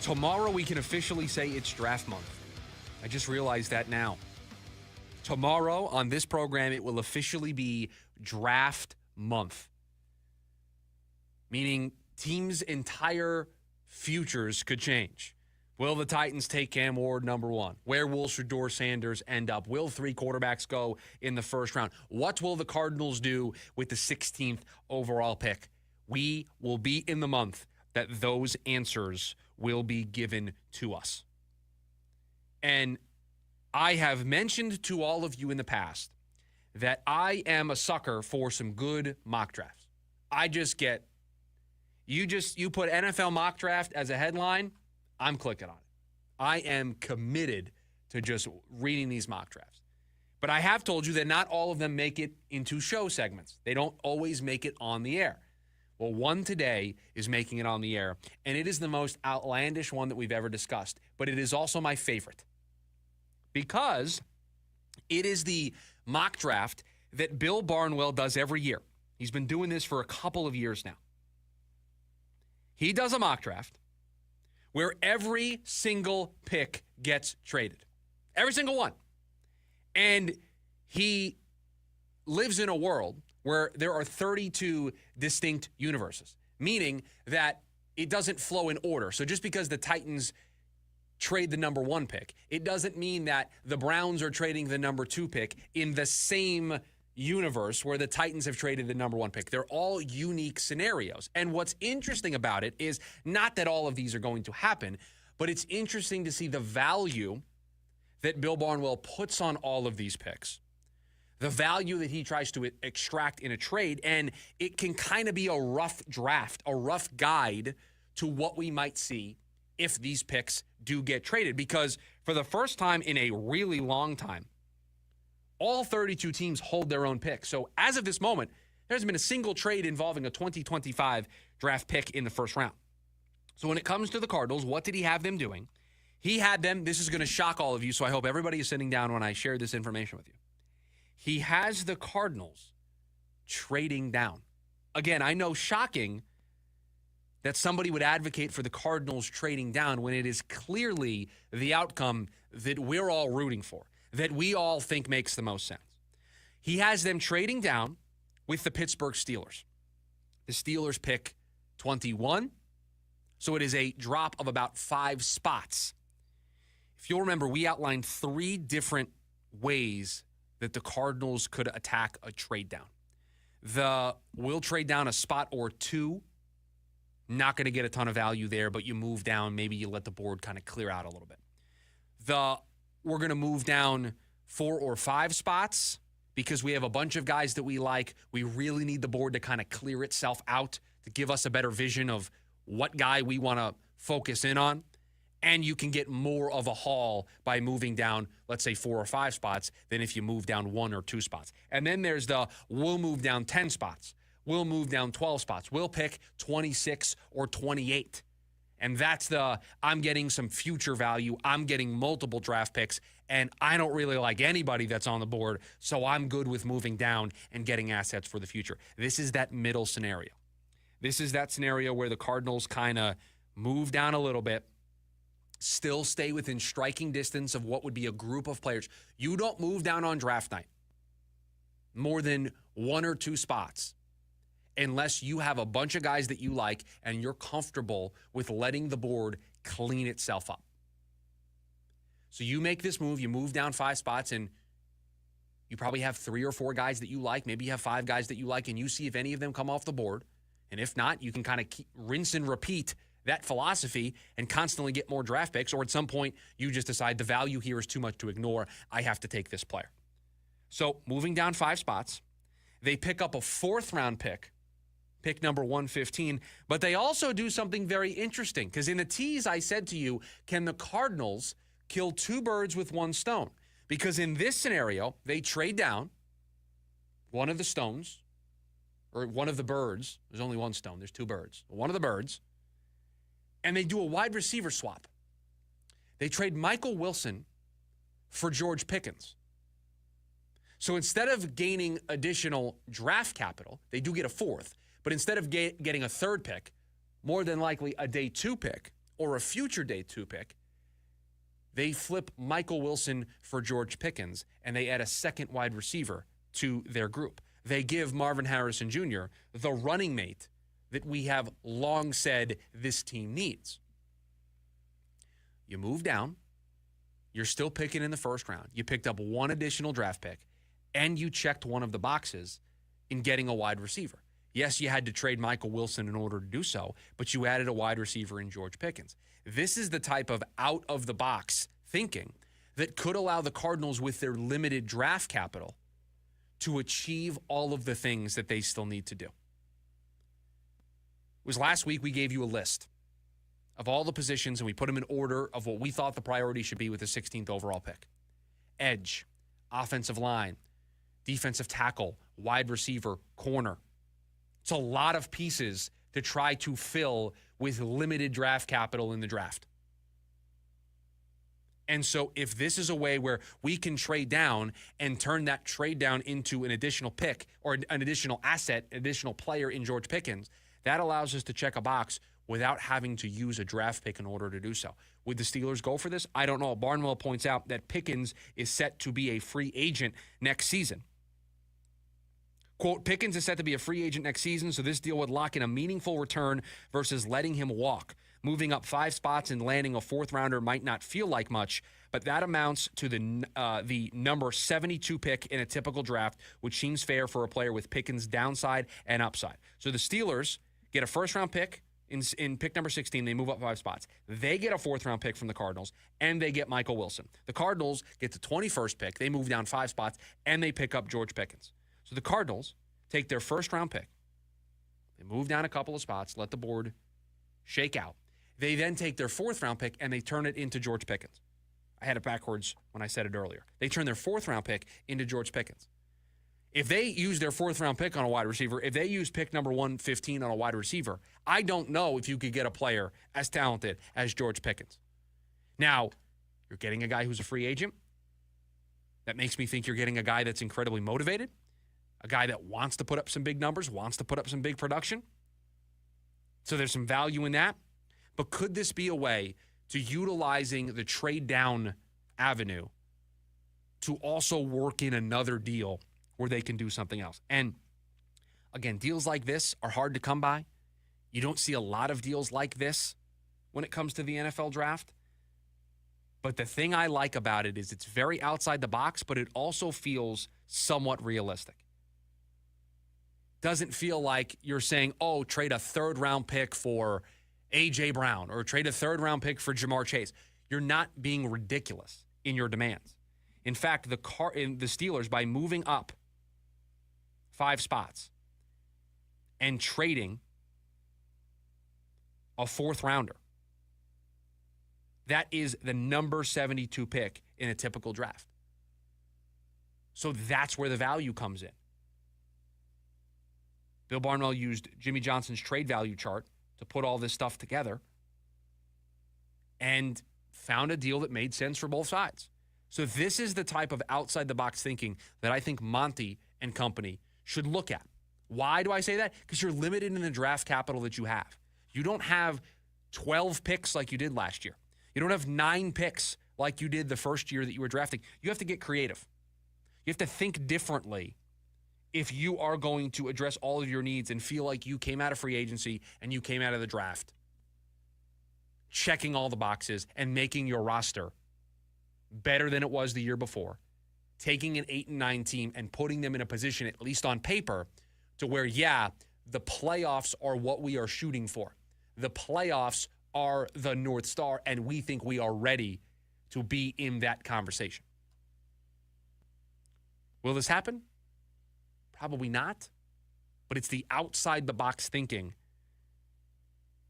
[SPEAKER 8] Tomorrow we can officially say it's draft month. I just realized that now. Tomorrow on this program, it will officially be draft month. Meaning teams' entire futures could change. Will the Titans take Cam Ward, number one? Where will Shedeur Sanders end up? Will 3 quarterbacks go in the first round? What will the Cardinals do with the 16th overall pick? We will be in the month that those answers will be given to us. And I have mentioned to all of you in the past that I am a sucker for some good mock drafts. I just get, you put NFL mock draft as a headline, I'm clicking on it. I am committed to just reading these mock drafts. But I have told you that not all of them make it into show segments. They don't always make it on the air. Well, one today is making it on the air, and it is the most outlandish one that we've ever discussed, but it is also my favorite because it is the mock draft that Bill Barnwell does every year. He's been doing this for a couple of years now. He does a mock draft where every single pick gets traded. Every single one. And he lives in a world where there are 32 distinct universes, meaning that it doesn't flow in order. So just because the Titans trade the number 1 pick, it doesn't mean that the Browns are trading the number 2 pick in the same universe where the Titans have traded the number 1 pick. They're all unique scenarios. And what's interesting about it is not that all of these are going to happen, but it's interesting to see the value that Bill Barnwell puts on all of these picks, the value that he tries to extract in a trade, and it can kind of be a rough draft, a rough guide to what we might see if these picks do get traded. Because for the first time in a really long time, all 32 teams hold their own picks. So as of this moment, there hasn't been a single trade involving a 2025 draft pick in the first round. So when it comes to the Cardinals, what did he have them doing? He had them, this is going to shock all of you, so I hope everybody is sitting down when I share this information with you. He has the Cardinals trading down. Again, I know shocking that somebody would advocate for the Cardinals trading down when it is clearly the outcome that we're all rooting for, that we all think makes the most sense. He has them trading down with the Pittsburgh Steelers. The Steelers pick 21, so it is a drop of about 5 spots. If you'll remember, we outlined 3 different ways that the Cardinals could attack a trade down. We'll trade down a spot or 2. Not going to get a ton of value there, but you move down. Maybe you let the board kind of clear out a little bit. We're going to move down 4 or 5 spots because we have a bunch of guys that we like. We really need the board to kind of clear itself out to give us a better vision of what guy we want to focus in on. And you can get more of a haul by moving down, let's say, 4 or 5 spots than if you move down 1 or 2 spots. And then there's we'll move down 10 spots. We'll move down 12 spots. We'll pick 26 or 28. And that's I'm getting some future value. I'm getting multiple draft picks, and I don't really like anybody that's on the board, so I'm good with moving down and getting assets for the future. This is that middle scenario. This is that scenario where the Cardinals kind of move down a little bit, still stay within striking distance of what would be a group of players. You don't move down on draft night more than 1 or 2 spots unless you have a bunch of guys that you like and you're comfortable with letting the board clean itself up. So you make this move, you move down 5 spots, and you probably have 3 or 4 guys that you like. Maybe you have 5 guys that you like, and you see if any of them come off the board. And if not, you can kind of rinse and repeat that philosophy and constantly get more draft picks, or at some point you just decide the value here is too much to ignore. I have to take this player. So moving down 5 spots, they pick up a 4th round pick number 115, but they also do something very interesting because in the tease I said to you, can the Cardinals kill 2 birds with 1 stone? Because in this scenario, they trade down one of the stones, or one of the birds. There's only 1 stone, there's 2 birds. One of the birds, and they do a wide receiver swap. They trade Michael Wilson for George Pickens. So instead of gaining additional draft capital, they do get a 4th. But instead of getting a 3rd pick, more than likely a day 2 pick or a future day 2 pick, they flip Michael Wilson for George Pickens, and they add a 2nd wide receiver to their group. They give Marvin Harrison Jr. the running mate that we have long said this team needs. You move down. You're still picking in the 1st round. You picked up 1 additional draft pick, and you checked one of the boxes in getting a wide receiver. Yes, you had to trade Michael Wilson in order to do so, but you added a wide receiver in George Pickens. This is the type of out-of-the-box thinking that could allow the Cardinals, with their limited draft capital, to achieve all of the things that they still need to do. It was last week we gave you a list of all the positions, and we put them in order of what we thought the priority should be with the 16th overall pick. Edge, offensive line, defensive tackle, wide receiver, corner. It's a lot of pieces to try to fill with limited draft capital in the draft. And so if this is a way where we can trade down and turn that trade down into an additional pick or an additional asset, an additional player in George Pickens, that allows us to check a box without having to use a draft pick in order to do so. Would the Steelers go for this? I don't know. Barnwell points out that Pickens is set to be a free agent next season. Quote, Pickens is set to be a free agent next season, so this deal would lock in a meaningful return versus letting him walk. Moving up 5 spots and landing a 4th rounder might not feel like much, but that amounts to the number 72 pick in a typical draft, which seems fair for a player with Pickens' downside and upside. So the Steelers get a first-round pick in pick number 16. They move up 5 spots. They get a 4th-round pick from the Cardinals, and they get Michael Wilson. The Cardinals get the 21st pick. They move down 5 spots, and they pick up George Pickens. So the Cardinals take their first-round pick. They move down a couple of spots, let the board shake out. They then take their 4th-round pick, and they turn it into George Pickens. I had it backwards when I said it earlier. They turn their 4th-round pick into George Pickens. If they use their 4th-round pick on a wide receiver, if they use pick number 115 on a wide receiver, I don't know if you could get a player as talented as George Pickens. Now, you're getting a guy who's a free agent. That makes me think you're getting a guy that's incredibly motivated, a guy that wants to put up some big numbers, wants to put up some big production. So there's some value in that. But could this be a way to utilizing the trade down avenue to also work in another deal where they can do something else? And again, deals like this are hard to come by. You don't see a lot of deals like this when it comes to the NFL draft. But the thing I like about it is it's very outside the box, but it also feels somewhat realistic. Doesn't feel like you're saying, oh, trade a 3rd-round pick for A.J. Brown or trade a 3rd-round pick for Jamar Chase. You're not being ridiculous in your demands. In fact, the Steelers, by moving up 5 spots and trading a 4th-rounder, that is the number 72 pick in a typical draft. So that's where the value comes in. Bill Barnwell used Jimmy Johnson's trade value chart to put all this stuff together and found a deal that made sense for both sides. So this is the type of outside-the-box thinking that I think Monty and company should look at. Why do I say that? Because you're limited in the draft capital that you have. You don't have 12 picks like you did last year. You don't have 9 picks like you did the first year that you were drafting. You have to get creative. You have to think differently if you are going to address all of your needs and feel like you came out of free agency and you came out of the draft checking all the boxes and making your roster better than it was the year before, taking an 8-9 team and putting them in a position, at least on paper, to where, yeah, the playoffs are what we are shooting for. The playoffs are the North Star, and we think we are ready to be in that conversation. Will this happen? Probably not, but it's the outside-the-box thinking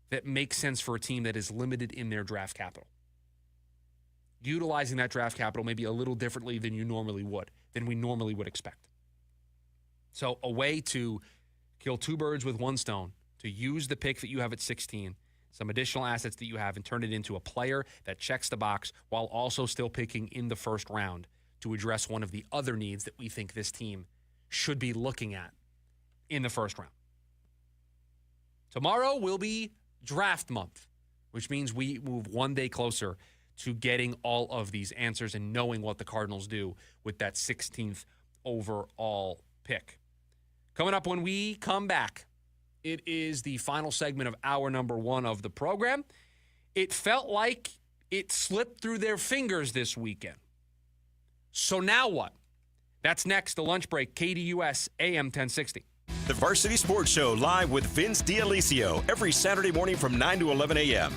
[SPEAKER 8] that makes sense for a team that is limited in their draft capital. Utilizing that draft capital maybe a little differently than we normally would expect. So a way to kill 2 birds with 1 stone, to use the pick that you have at 16, some additional assets that you have, and turn it into a player that checks the box while also still picking in the 1st round to address one of the other needs that we think this team should be looking at in the 1st round. Tomorrow will be draft month, which means we move 1 day closer to getting all of these answers and knowing what the Cardinals do with that 16th overall pick. Coming up when we come back, it is the final segment of hour number 1 of the program. It felt like it slipped through their fingers this weekend. So now what? That's next, the lunch break, KDUS AM 1060.
[SPEAKER 7] The Varsity Sports Show live with Vince D'Alessio every Saturday morning from 9 to 11 a.m.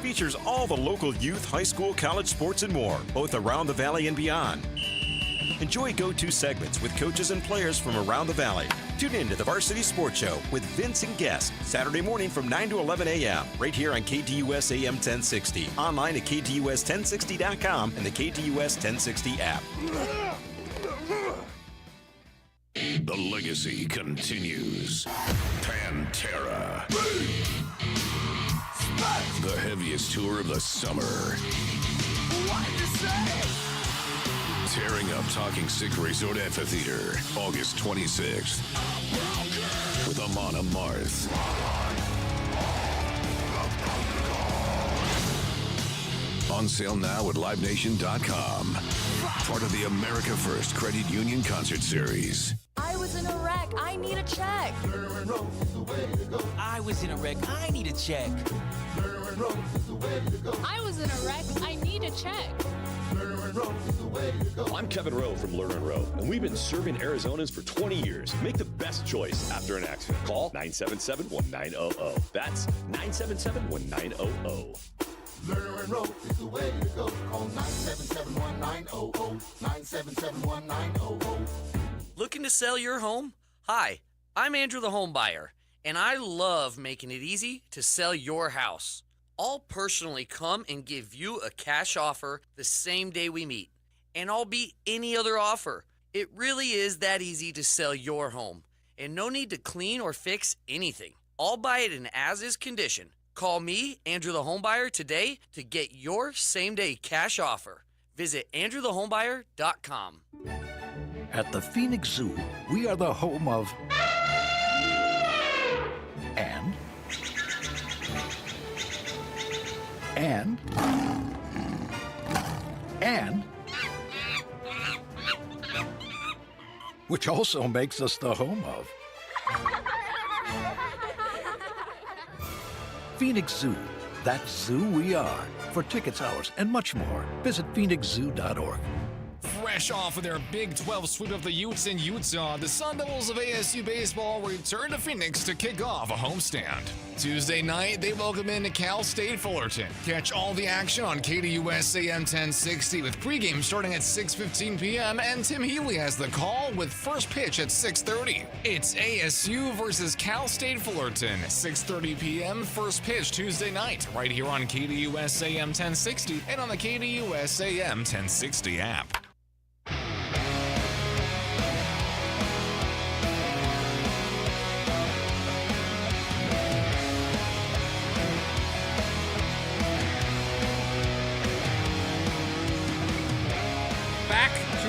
[SPEAKER 7] Features all the local youth, high school, college sports, and more, both around the Valley and beyond. Enjoy go-to segments with coaches and players from around the Valley. Tune in to the Varsity Sports Show with Vince and guests, Saturday morning from 9 to 11 a.m., right here on KDUS AM 1060, online at KDUS1060.com and the KDUS 1060 app.
[SPEAKER 1] The legacy continues. Pantera. The heaviest tour of the summer. Tearing up Talking Stick Resort Amphitheater, August 26th. With Amon Amarth. On sale now at LiveNation.com. Part of the America First Credit Union Concert Series.
[SPEAKER 2] I was in a wreck. I need a check.
[SPEAKER 3] I was in a wreck. I need a check.
[SPEAKER 2] I was in a wreck. I need a check.
[SPEAKER 5] I'm Kevin Rowe from Lerner Rowe, and we've been serving Arizonans for 20 years. Make the best choice after an accident. Call 977-1900. That's 977-1900.
[SPEAKER 25] Lerner Rowe is the way to go. Call 977-1900. 977-1900.
[SPEAKER 3] Looking to sell your home? Hi, I'm Andrew the Home Buyer, and I love making it easy to sell your house. I'll personally come and give you a cash offer the same day we meet, and I'll beat any other offer. It really is that easy to sell your home, and no need to clean or fix anything. I'll buy it in as-is condition. Call me, Andrew the Home Buyer, today to get your same-day cash offer. Visit AndrewTheHomebuyer.com.
[SPEAKER 26] At the Phoenix Zoo, we are the home of... And... which also makes us the home of... Phoenix Zoo. That's zoo we are. For tickets, hours, and much more, visit phoenixzoo.org.
[SPEAKER 27] Fresh off of their Big 12 sweep of the Utes in Utah, the Sun Devils of ASU baseball return to Phoenix to kick off a homestand. Tuesday night, they welcome in Cal State Fullerton. Catch all the action on KDUS AM 1060 with pregame starting at 6:15 p.m. and Tim Healy has the call with first pitch at 6:30. It's ASU versus Cal State Fullerton, 6:30 p.m. first pitch Tuesday night, right here on KDUS AM 1060 and on the KDUS AM 1060 app.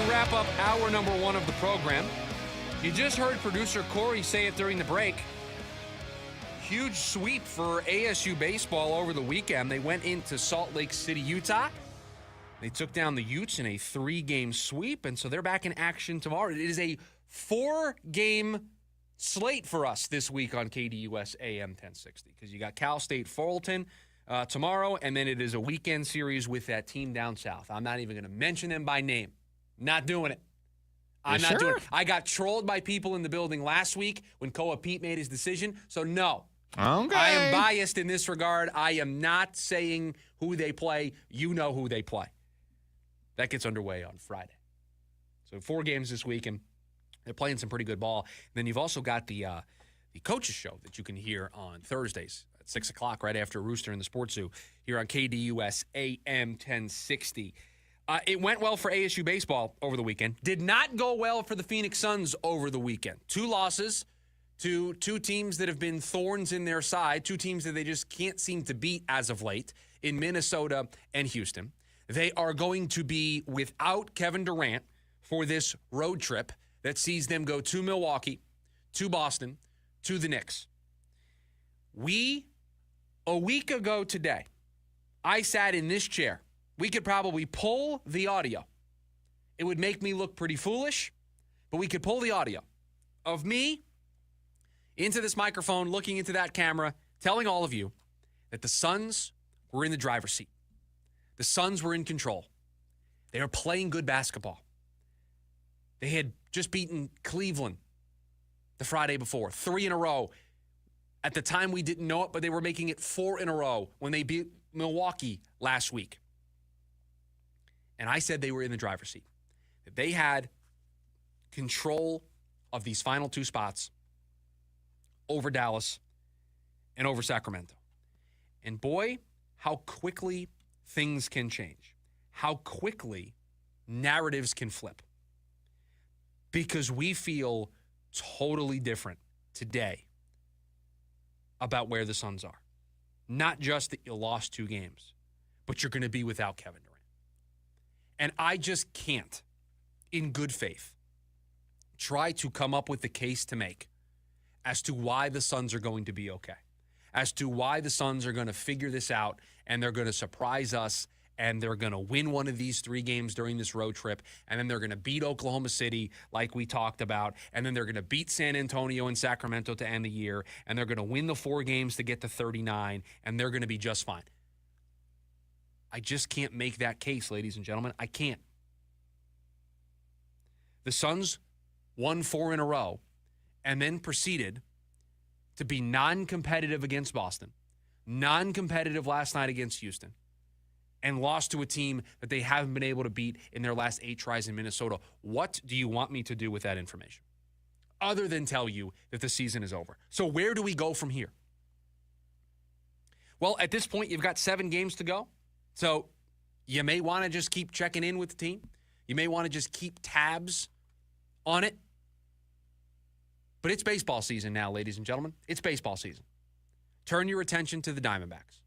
[SPEAKER 8] Wrap up hour number one of the program. You just heard producer Corey say it during the break. Huge sweep for ASU baseball over the weekend. They went into Salt Lake City, Utah. They took down the Utes in a 3-game sweep, and so they're back in action tomorrow. It is a 4-game slate for us this week on KDUS AM 1060 because you got Cal State Fullerton tomorrow, and then it is a weekend series with that team down south. I'm not even going to mention them by name. Not doing it. I'm not doing it. I got trolled by people in the building last week when Koa Pete made his decision. So, no.
[SPEAKER 27] Okay.
[SPEAKER 8] I am biased in this regard. I am not saying who they play. You know who they play. That gets underway on Friday. So 4 games this week, and they're playing some pretty good ball. And then you've also got the coaches show that you can hear on Thursdays at 6 o'clock right after Rooster in the Sports Zoo here on KDUS AM 1060. It went well for ASU baseball over the weekend. Did not go well for the Phoenix Suns over the weekend. 2 losses to 2 teams that have been thorns in their side, 2 teams that they just can't seem to beat as of late in Minnesota and Houston. They are going to be without Kevin Durant for this road trip that sees them go to Milwaukee, to Boston, to the Knicks. A week ago today, I sat in this chair. We could probably pull the audio. It would make me look pretty foolish, but we could pull the audio of me into this microphone, looking into that camera, telling all of you that the Suns were in the driver's seat. The Suns were in control. They were playing good basketball. They had just beaten Cleveland the Friday before, 3 in a row. At the time, we didn't know it, but they were making it 4 in a row when they beat Milwaukee last week, and I said they were in the driver's seat, that they had control of these final two spots over Dallas and over Sacramento. And boy, how quickly things can change. How quickly narratives can flip. Because we feel totally different today about where the Suns are. Not just that you lost 2 games, but you're going to be without Kevin Durant. And I just can't, in good faith, try to come up with the case to make as to why the Suns are going to be okay, as to why the Suns are going to figure this out and they're going to surprise us and they're going to win one of these 3 games during this road trip, and then they're going to beat Oklahoma City like we talked about, and then they're going to beat San Antonio and Sacramento to end the year, and they're going to win the 4 games to get to 39, and they're going to be just fine. I just can't make that case, ladies and gentlemen. I can't. The Suns won 4 in a row and then proceeded to be non-competitive against Boston, non-competitive last night against Houston, and lost to a team that they haven't been able to beat in their last 8 tries in Minnesota. What do you want me to do with that information? Other than tell you that the season is over. So where do we go from here? Well, at this point, you've got 7 games to go. So you may want to just keep checking in with the team. You may want to just keep tabs on it. But it's baseball season now, ladies and gentlemen. It's baseball season. Turn your attention to the Diamondbacks.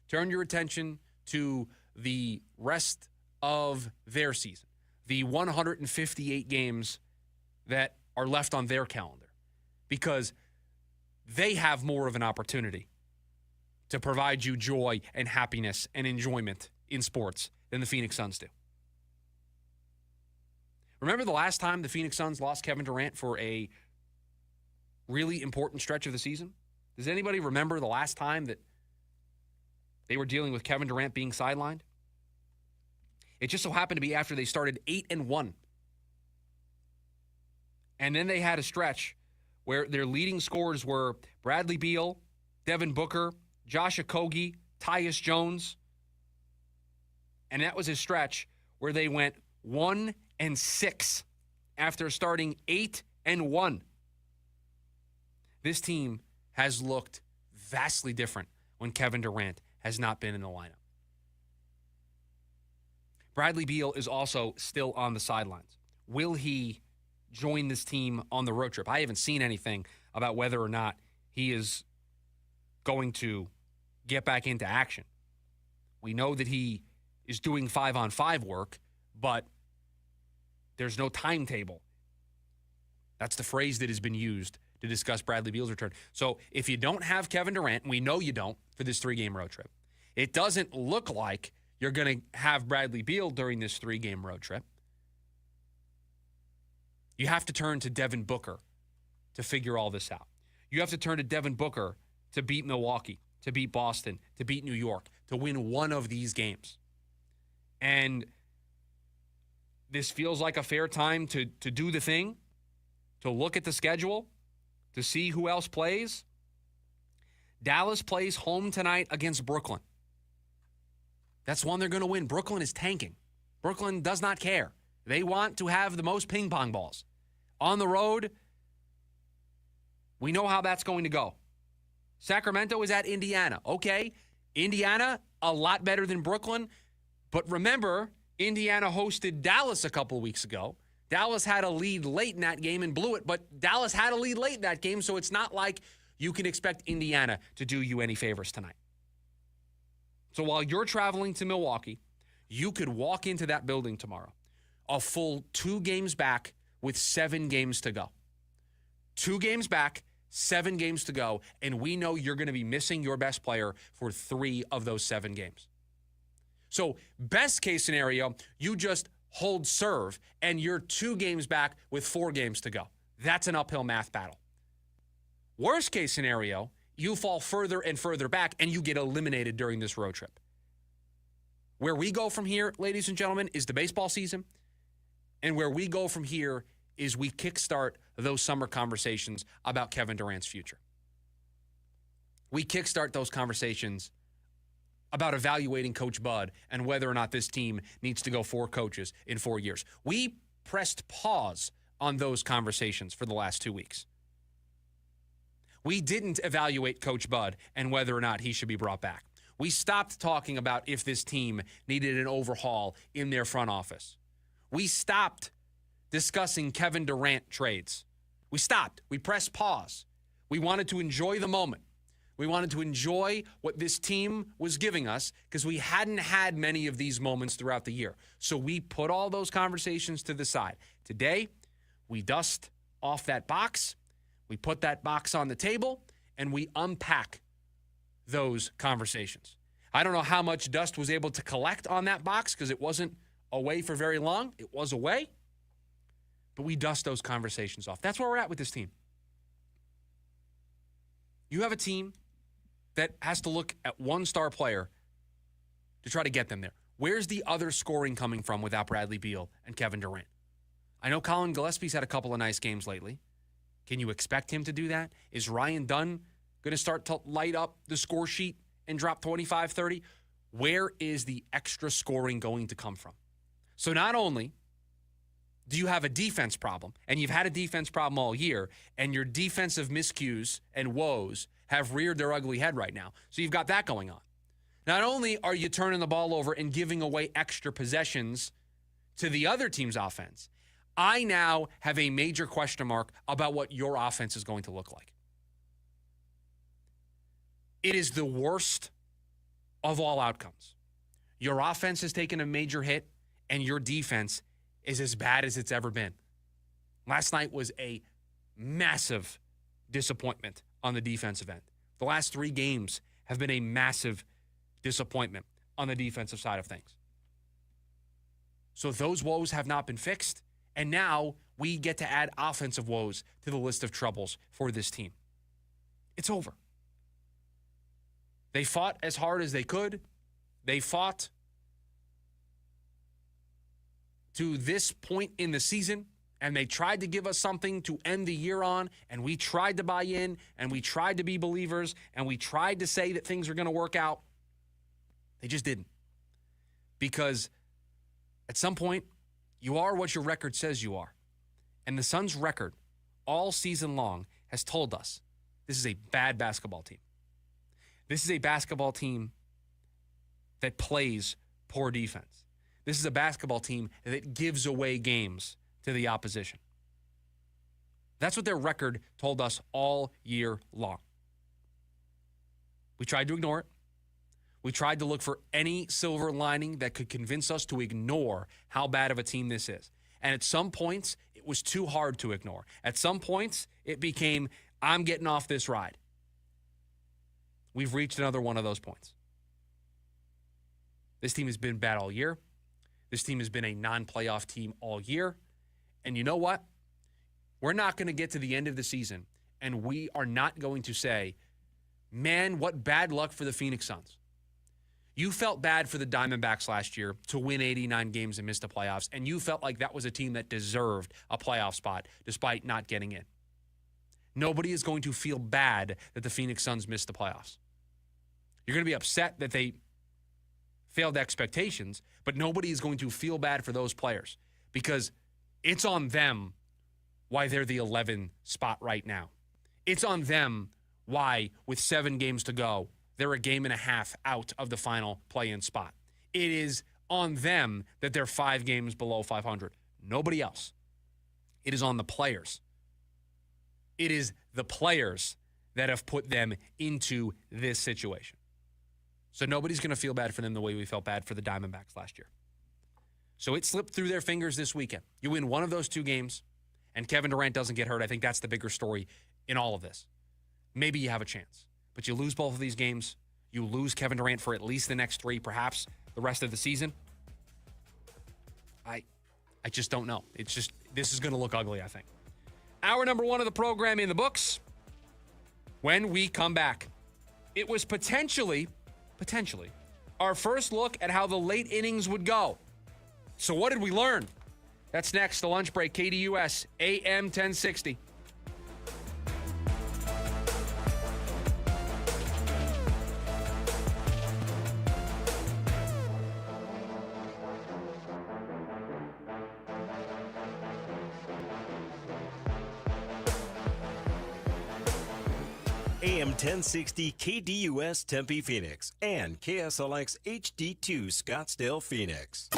[SPEAKER 8] Turn your attention to the rest of their season, the 158 games that are left on their calendar, because they have more of an opportunity to provide you joy and happiness and enjoyment in sports than the Phoenix Suns do. Remember the last time the Phoenix Suns lost Kevin Durant for a really important stretch of the season? Does anybody remember the last time that they were dealing with Kevin Durant being sidelined? It just so happened to be after they started 8-1. And then they had a stretch where their leading scorers were Bradley Beal, Devin Booker, Josh Okogie, Tyus Jones. And that was a stretch where they went 1-6 after starting 8-1. This team has looked vastly different when Kevin Durant has not been in the lineup. Bradley Beal is also still on the sidelines. Will he join this team on the road trip? I haven't seen anything about whether or not he is going to get back into action. We know that he is doing 5-on-5 work, but there's no timetable. That's the phrase that has been used to discuss Bradley Beal's return. So if you don't have Kevin Durant, and we know you don't for this 3-game road trip, it doesn't look like you're going to have Bradley Beal during this 3-game road trip. You have to turn to Devin Booker to figure all this out. You have to turn to Devin Booker to beat Milwaukee, to beat Boston, to beat New York, to win one of these games. And this feels like a fair time to do the thing, to look at the schedule, to see who else plays. Dallas plays home tonight against Brooklyn. That's one they're going to win. Brooklyn is tanking. Brooklyn does not care. They want to have the most ping pong balls. On the road, we know how that's going to go. Sacramento is at Indiana. Okay, Indiana, a lot better than Brooklyn. But remember, Indiana hosted Dallas a couple weeks ago. Dallas had a lead late in that game and blew it, but Dallas had a lead late in that game, so it's not like you can expect Indiana to do you any favors tonight. So while you're traveling to Milwaukee, you could walk into that building tomorrow, a full 2 games back with 7 games to go. 2 games back, 7 games to go, and we know you're going to be missing your best player for 3 of those 7 games. So best case scenario, you just hold serve, and you're 2 games back with 4 games to go. That's an uphill math battle. Worst case scenario, you fall further and further back, and you get eliminated during this road trip. Where we go from here, ladies and gentlemen, is the baseball season, and where we go from here is we kickstart those summer conversations about Kevin Durant's future. We kickstart those conversations about evaluating Coach Bud and whether or not this team needs to go 4 coaches in 4 years. We pressed pause on those conversations for the last 2 weeks. We didn't evaluate Coach Bud and whether or not he should be brought back. We stopped talking about if this team needed an overhaul in their front office. We stopped discussing Kevin Durant trades. We stopped. We pressed pause. We wanted to enjoy the moment. We wanted to enjoy what this team was giving us because we hadn't had many of these moments throughout the year. So we put all those conversations to the side. Today, we dust off that box, we put that box on the table, and we unpack those conversations. I don't know how much dust was able to collect on that box because it wasn't away for very long. It was away, but we dust those conversations off. That's where we're at with this team. You have a team that has to look at one star player to try to get them there. Where's the other scoring coming from without Bradley Beal and Kevin Durant? I know Colin Gillespie's had a couple of nice games lately. Can you expect him to do that? Is Ryan Dunn going to start to light up the score sheet and drop 25, 30? Where is the extra scoring going to come from? So not only do you have a defense problem, and you've had a defense problem all year, and your defensive miscues and woes have reared their ugly head right now. So you've got that going on. Not only are you turning the ball over and giving away extra possessions to the other team's offense, I now have a major question mark about what your offense is going to look like. It is the worst of all outcomes. Your offense has taken a major hit, and your defense is as bad as it's ever been. Last night was a massive disappointment on the defensive end. The last 3 games have been a massive disappointment on the defensive side of things. So those woes have not been fixed, and now we get to add offensive woes to the list of troubles for this team. It's over. They fought as hard as they could. They fought to this point in the season, and they tried to give us something to end the year on, and we tried to buy in, and we tried to be believers, and we tried to say that things are going to work out. They just didn't. Because at some point, you are what your record says you are. And the Suns' record all season long has told us this is a bad basketball team. This is a basketball team that plays poor defense. This is a basketball team that gives away games to the opposition. That's what their record told us all year long. We tried to ignore it. We tried to look for any silver lining that could convince us to ignore how bad of a team this is. And at some points, it was too hard to ignore. At some points, it became, I'm getting off this ride. We've reached another one of those points. This team has been bad all year. This team has been a non-playoff team all year. And you know what? We're not going to get to the end of the season, and we are not going to say, man, what bad luck for the Phoenix Suns. You felt bad for the Diamondbacks last year to win 89 games and miss the playoffs, and you felt like that was a team that deserved a playoff spot despite not getting in. Nobody is going to feel bad that the Phoenix Suns missed the playoffs. You're going to be upset that they failed expectations, but nobody is going to feel bad for those players because it's on them why they're the 11 spot right now. It's on them why, with 7 games to go, they're a game and a half out of the final play-in spot. It is on them that they're 5 games below 500. Nobody else. It is on the players. It is the players that have put them into this situation. So nobody's going to feel bad for them the way we felt bad for the Diamondbacks last year. So it slipped through their fingers this weekend. You win one of those 2 games, and Kevin Durant doesn't get hurt. I think that's the bigger story in all of this. Maybe you have a chance. But you lose both of these games. You lose Kevin Durant for at least the next 3, perhaps the rest of the season. I just don't know. It's just, this is going to look ugly, I think. Hour number 1 of the program in the books. When we come back, it was potentially, our first look at how the late innings would go. So what did we learn? That's next, the lunch break, KDUS, AM 1060.
[SPEAKER 7] AM 1060 KDUS Tempe Phoenix and KSLX HD2 Scottsdale Phoenix.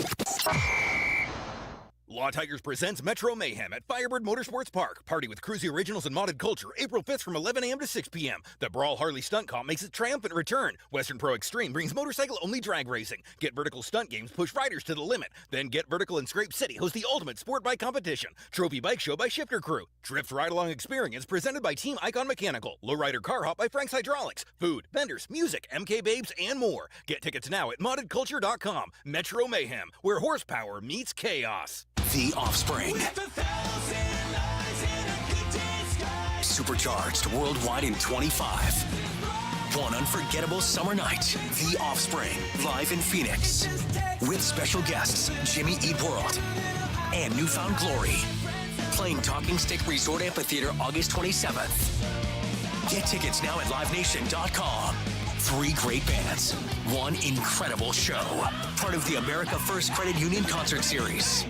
[SPEAKER 4] Law Tigers presents Metro Mayhem at Firebird Motorsports Park. Party with Cruzy Originals and Modded Culture, April 5th from 11 a.m. to 6 p.m. The Brawl Harley Stunt Comp makes its triumphant return. Western Pro Extreme brings motorcycle-only drag racing. Get Vertical Stunt Games push riders to the limit. Then Get Vertical and Scrape City host the ultimate sport bike competition. Trophy Bike Show by Shifter Crew. Drift Ride-Along Experience presented by Team Icon Mechanical. Lowrider Car Hop by Frank's Hydraulics. Food, vendors, music, MK Babes, and more. Get tickets now at moddedculture.com. Metro Mayhem, where horsepower meets chaos.
[SPEAKER 1] The Offspring. Supercharged worldwide in 25. One unforgettable summer night. The Offspring, live in Phoenix. With special guests, Jimmy Eat World and Newfound Glory. Playing Talking Stick Resort Amphitheater August 27th. Get tickets now at livenation.com. 3 great bands. One incredible show. Part of the America First Credit Union Concert Series.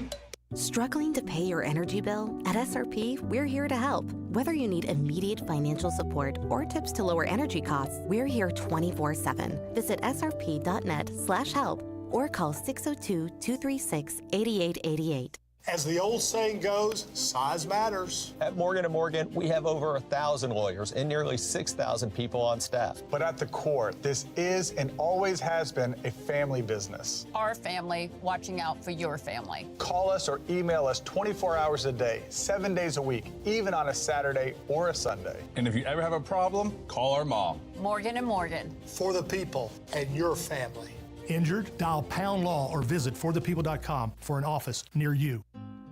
[SPEAKER 9] Struggling to pay your energy bill? At SRP, we're here to help. Whether you need immediate financial support or tips to lower energy costs, we're here 24/7. Visit srp.net/help or call 602-236-8888.
[SPEAKER 10] As the old saying goes, size matters.
[SPEAKER 11] At Morgan & Morgan, we have over 1,000 lawyers and nearly 6,000 people on staff.
[SPEAKER 10] But at the core, this is and always has been a family business.
[SPEAKER 12] Our family watching out for your family.
[SPEAKER 10] Call us or email us 24 hours a day, 7 days a week, even on a Saturday or a Sunday.
[SPEAKER 11] And if you ever have a problem, call our mom.
[SPEAKER 12] Morgan & Morgan.
[SPEAKER 10] For the people and your family. Injured? Dial Pound Law or visit forthepeople.com for an office near you.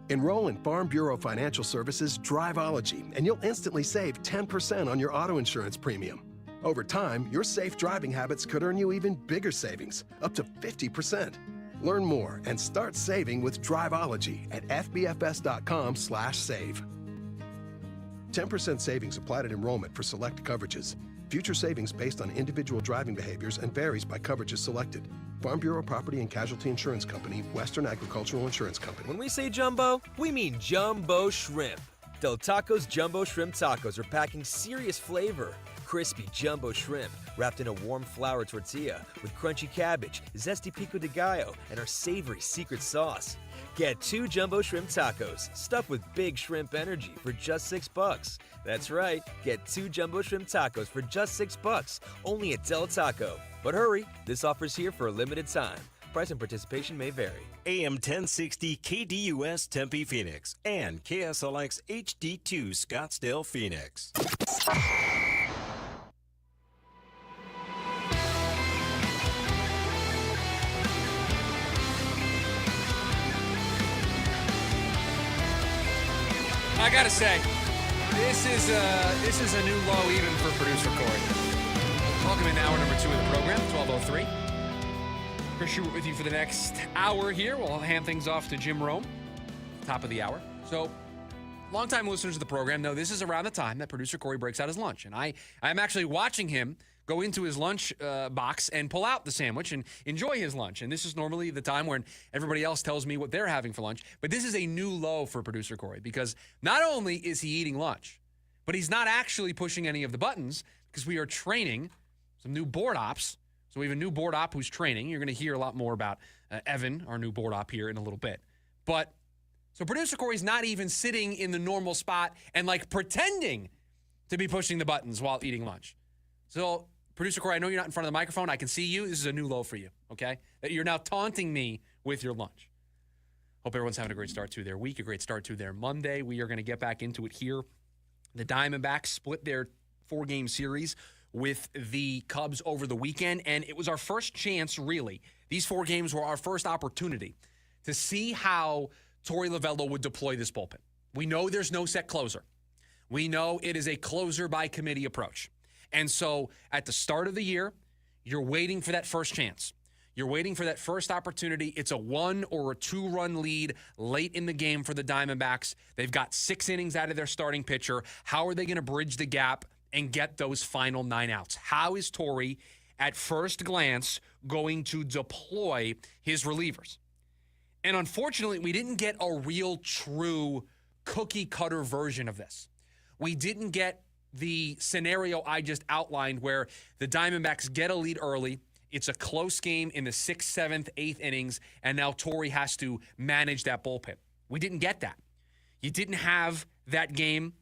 [SPEAKER 24] Enroll in Farm Bureau Financial Services Driveology, and you'll instantly save 10% on your auto insurance premium. Over time, your safe driving habits could earn you even bigger savings, up to 50%. Learn more and start saving with Driveology at fbfs.com/save. 10% savings applied at enrollment for select coverages. Future savings based on individual driving behaviors and varies by coverages selected. Farm Bureau Property and Casualty Insurance Company, Western Agricultural Insurance Company.
[SPEAKER 13] When we say jumbo, we mean jumbo shrimp. Del Taco's Jumbo Shrimp Tacos are packing serious flavor. Crispy jumbo shrimp wrapped in a warm flour tortilla with crunchy cabbage, zesty pico de gallo, and our savory secret sauce. Get 2 jumbo shrimp tacos stuffed with big shrimp energy for just $6. That's right, get 2 jumbo shrimp tacos for just $6, only at Del Taco. But hurry, this offer's here for a limited time. Price and participation may vary.
[SPEAKER 7] AM 1060 KDUS Tempe Phoenix and KSLX HD2 Scottsdale Phoenix.
[SPEAKER 8] I gotta say, this is a new low even for producer Corey. Welcome in hour number 2 of the program, 12:03. Chris Schubert with you for the next hour here. We'll hand things off to Jim Rome, top of the hour. So, longtime listeners of the program know this is around the time that producer Corey breaks out his lunch. And I'm actually watching him go into his lunch box and pull out the sandwich and enjoy his lunch. And this is normally the time when everybody else tells me what they're having for lunch. But this is a new low for producer Corey because not only is he eating lunch, but he's not actually pushing any of the buttons because we are training some new board ops. So we have a new board op who's training. You're going to hear a lot more about Evan, our new board op, here in a little bit. But so producer Corey's not even sitting in the normal spot and like pretending to be pushing the buttons while eating lunch. So producer Corey, I know you're not in front of the microphone. I can see you. This is a new low for you, okay? That you're now taunting me with your lunch. Hope everyone's having a great start to their week, a great start to their Monday. We are going to get back into it here. The Diamondbacks split their 4-game series with the Cubs over the weekend, and it was our first chance, really. These 4 games were our first opportunity to see how Torey Lovullo would deploy this bullpen. We know there's no set closer. We know it is a closer-by-committee approach. And so at the start of the year, you're waiting for that first chance. You're waiting for that first opportunity. It's a 1 or a 2-run lead late in the game for the Diamondbacks. They've got 6 innings out of their starting pitcher. How are they going to bridge the gap and get those final 9 outs? How is Torey, at first glance, going to deploy his relievers? And unfortunately, we didn't get a real, true, cookie-cutter version of this. We didn't get the scenario I just outlined where the Diamondbacks get a lead early. It's a close game in the 6th, 7th, 8th innings, and now Torrey has to manage that bullpen. We didn't get that. You didn't have that game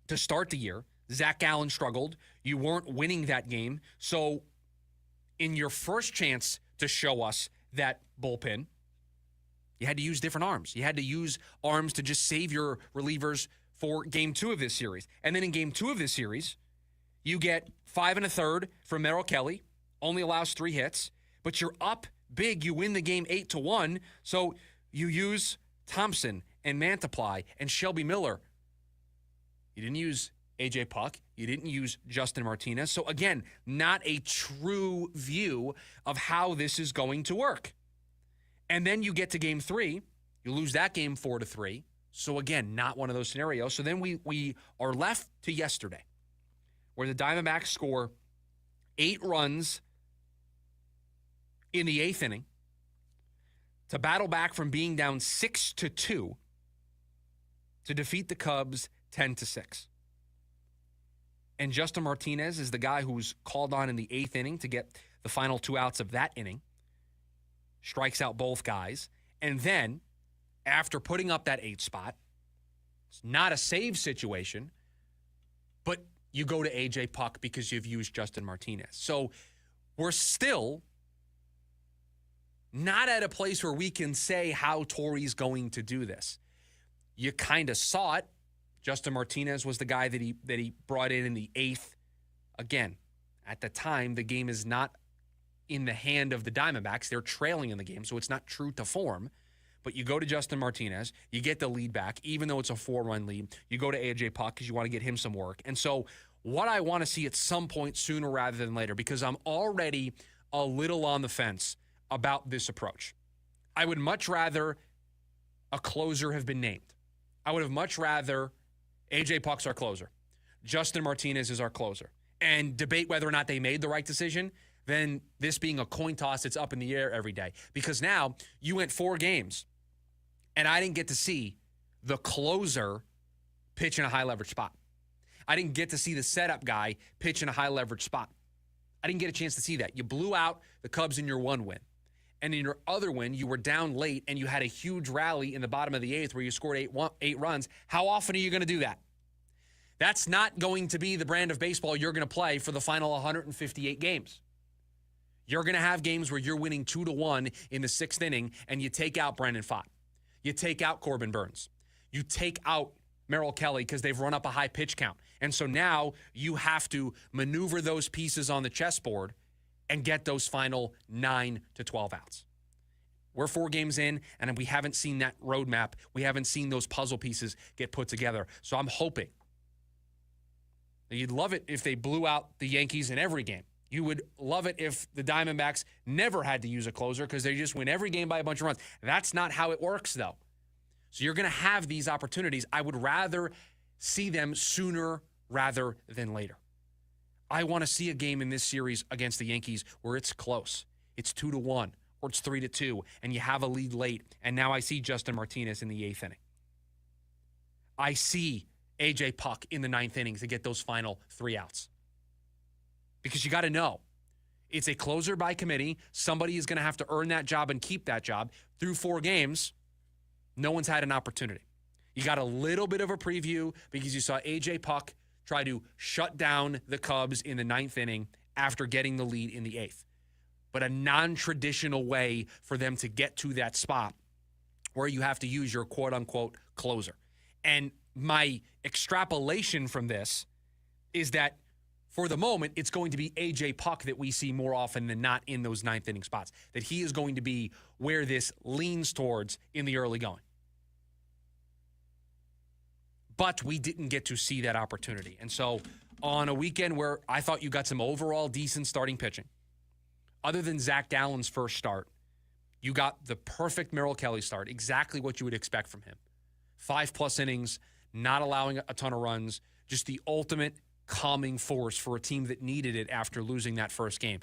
[SPEAKER 8] to start the year. Zach Gallen struggled. You weren't winning that game. So in your first chance to show us that bullpen, you had to use different arms. You had to use arms to just save your relievers for game 2 of this series. And then in game 2 of this series, you get 5 1/3 from Merrill Kelly, only allows 3 hits, but you're up big. You win the game 8-1. So you use Thompson and Mantiply and Shelby Miller. You didn't use AJ Puck. You didn't use Justin Martinez. So again, not a true view of how this is going to work. And then you get to game 3. You lose that game 4-3. So again, not one of those scenarios. So then we are left to yesterday, where the Diamondbacks score 8 runs in the 8th inning to battle back from being down 6-2 to defeat the Cubs 10-6. And Justin Martinez is the guy who's called on in the 8th inning to get the final 2 outs of that inning. Strikes out both guys. And then, after putting up that 8th spot, it's not a save situation, but you go to AJ Puck because you've used Justin Martinez. So we're still not at a place where we can say how Torrey's going to do this. You kind of saw it. Justin Martinez was the guy that he brought in the 8th. Again, at the time, the game is not in the hand of the Diamondbacks. They're trailing in the game, so it's not true to form. But you go to Justin Martinez, you get the lead back, even though it's a 4-run lead. You go to AJ Puck because you want to get him some work. And so what I want to see at some point sooner rather than later, because I'm already a little on the fence about this approach. I would much rather a closer have been named. I would have much rather AJ Puck's our closer, Justin Martinez is our closer, and debate whether or not they made the right decision than this being a coin toss that's up in the air every day. Because now you went 4 games, and I didn't get to see the closer pitch in a high-leverage spot. I didn't get to see the setup guy pitch in a high-leverage spot. I didn't get a chance to see that. You blew out the Cubs in your 1 win. And in your other win, you were down late, and you had a huge rally in the bottom of the 8th where you scored 8 runs. How often are you going to do that? That's not going to be the brand of baseball you're going to play for the final 158 games. You're going to have games where you're winning 2-1 in the 6th inning, and you take out Brendan Pfaadt. You take out Corbin Burns. You take out Merrill Kelly because they've run up a high pitch count. And so now you have to maneuver those pieces on the chessboard and get those final 9 to 12 outs. We're 4 games in, and we haven't seen that roadmap. We haven't seen those puzzle pieces get put together. So I'm hoping. You'd love it if they blew out the Yankees in every game. You would love it if the Diamondbacks never had to use a closer because they just win every game by a bunch of runs. That's not how it works, though. So you're going to have these opportunities. I would rather see them sooner rather than later. I want to see a game in this series against the Yankees where it's close. It's 2-1 or it's 3-2 and you have a lead late. And now I see Justin Martinez in the 8th inning. I see AJ Puck in the 9th inning to get those final 3 outs. Because you got to know, it's a closer by committee. Somebody is going to have to earn that job and keep that job. Through 4 games, no one's had an opportunity. You got a little bit of a preview because you saw AJ Puck try to shut down the Cubs in the 9th inning after getting the lead in the 8th. But a non-traditional way for them to get to that spot where you have to use your quote-unquote closer. And my extrapolation from this is that for the moment, it's going to be AJ Puck that we see more often than not in those 9th inning spots. That he is going to be where this leans towards in the early going. But we didn't get to see that opportunity. And so on a weekend where I thought you got some overall decent starting pitching, other than Zach Gallen's first start, you got the perfect Merrill Kelly start, exactly what you would expect from him. 5+ innings, not allowing a ton of runs, just the ultimate calming force for a team that needed it after losing that first game.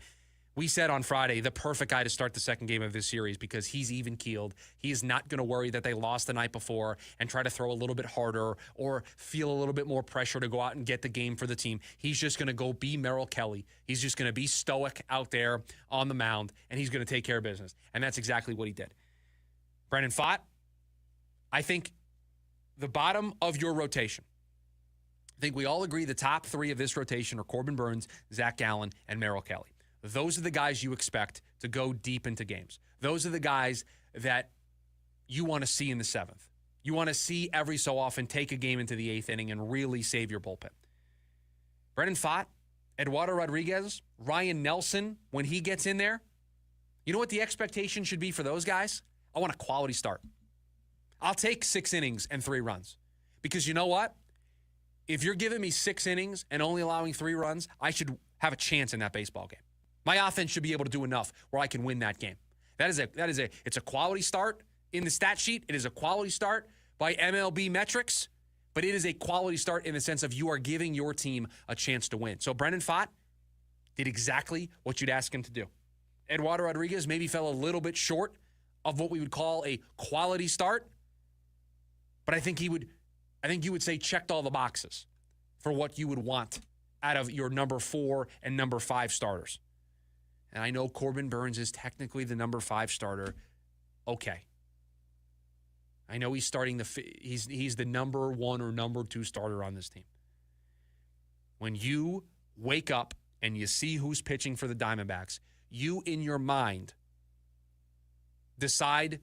[SPEAKER 8] We said on Friday, the perfect guy to start the second game of this series because he's even-keeled. He is not going to worry that they lost the night before and try to throw a little bit harder or feel a little bit more pressure to go out and get the game for the team. He's just going to go be Merrill Kelly. He's just going to be stoic out there on the mound, and he's going to take care of business. And that's exactly what he did. Brendan Pfaadt, I think the bottom of your rotation, I think we all agree the top three of this rotation are Corbin Burnes, Zach Gallen, and Merrill Kelly. Those are the guys you expect to go deep into games. Those are the guys that you want to see in the seventh. You want to see every so often take a game into the eighth inning and really save your bullpen. Brendan Pfaadt, Eduardo Rodriguez, Ryan Nelson, when he gets in there, you know what the expectation should be for those guys? I want a quality start. I'll take 6 innings and 3 runs. Because you know what? If you're giving me 6 innings and only allowing 3 runs, I should have a chance in that baseball game. My offense should be able to do enough where I can win that game. It's a quality start in the stat sheet. It is a quality start by MLB metrics, but it is a quality start in the sense of you are giving your team a chance to win. So Brendan Pfaadt did exactly what you'd ask him to do. Eduardo Rodriguez maybe fell a little bit short of what we would call a quality start, but I think you would say checked all the boxes for what you would want out of your number 4 and number 5 starters. And I know Corbin Burnes is technically the number 5 starter. Okay. I know he's starting he's the number 1 or number 2 starter on this team. When you wake up and you see who's pitching for the Diamondbacks, you in your mind decide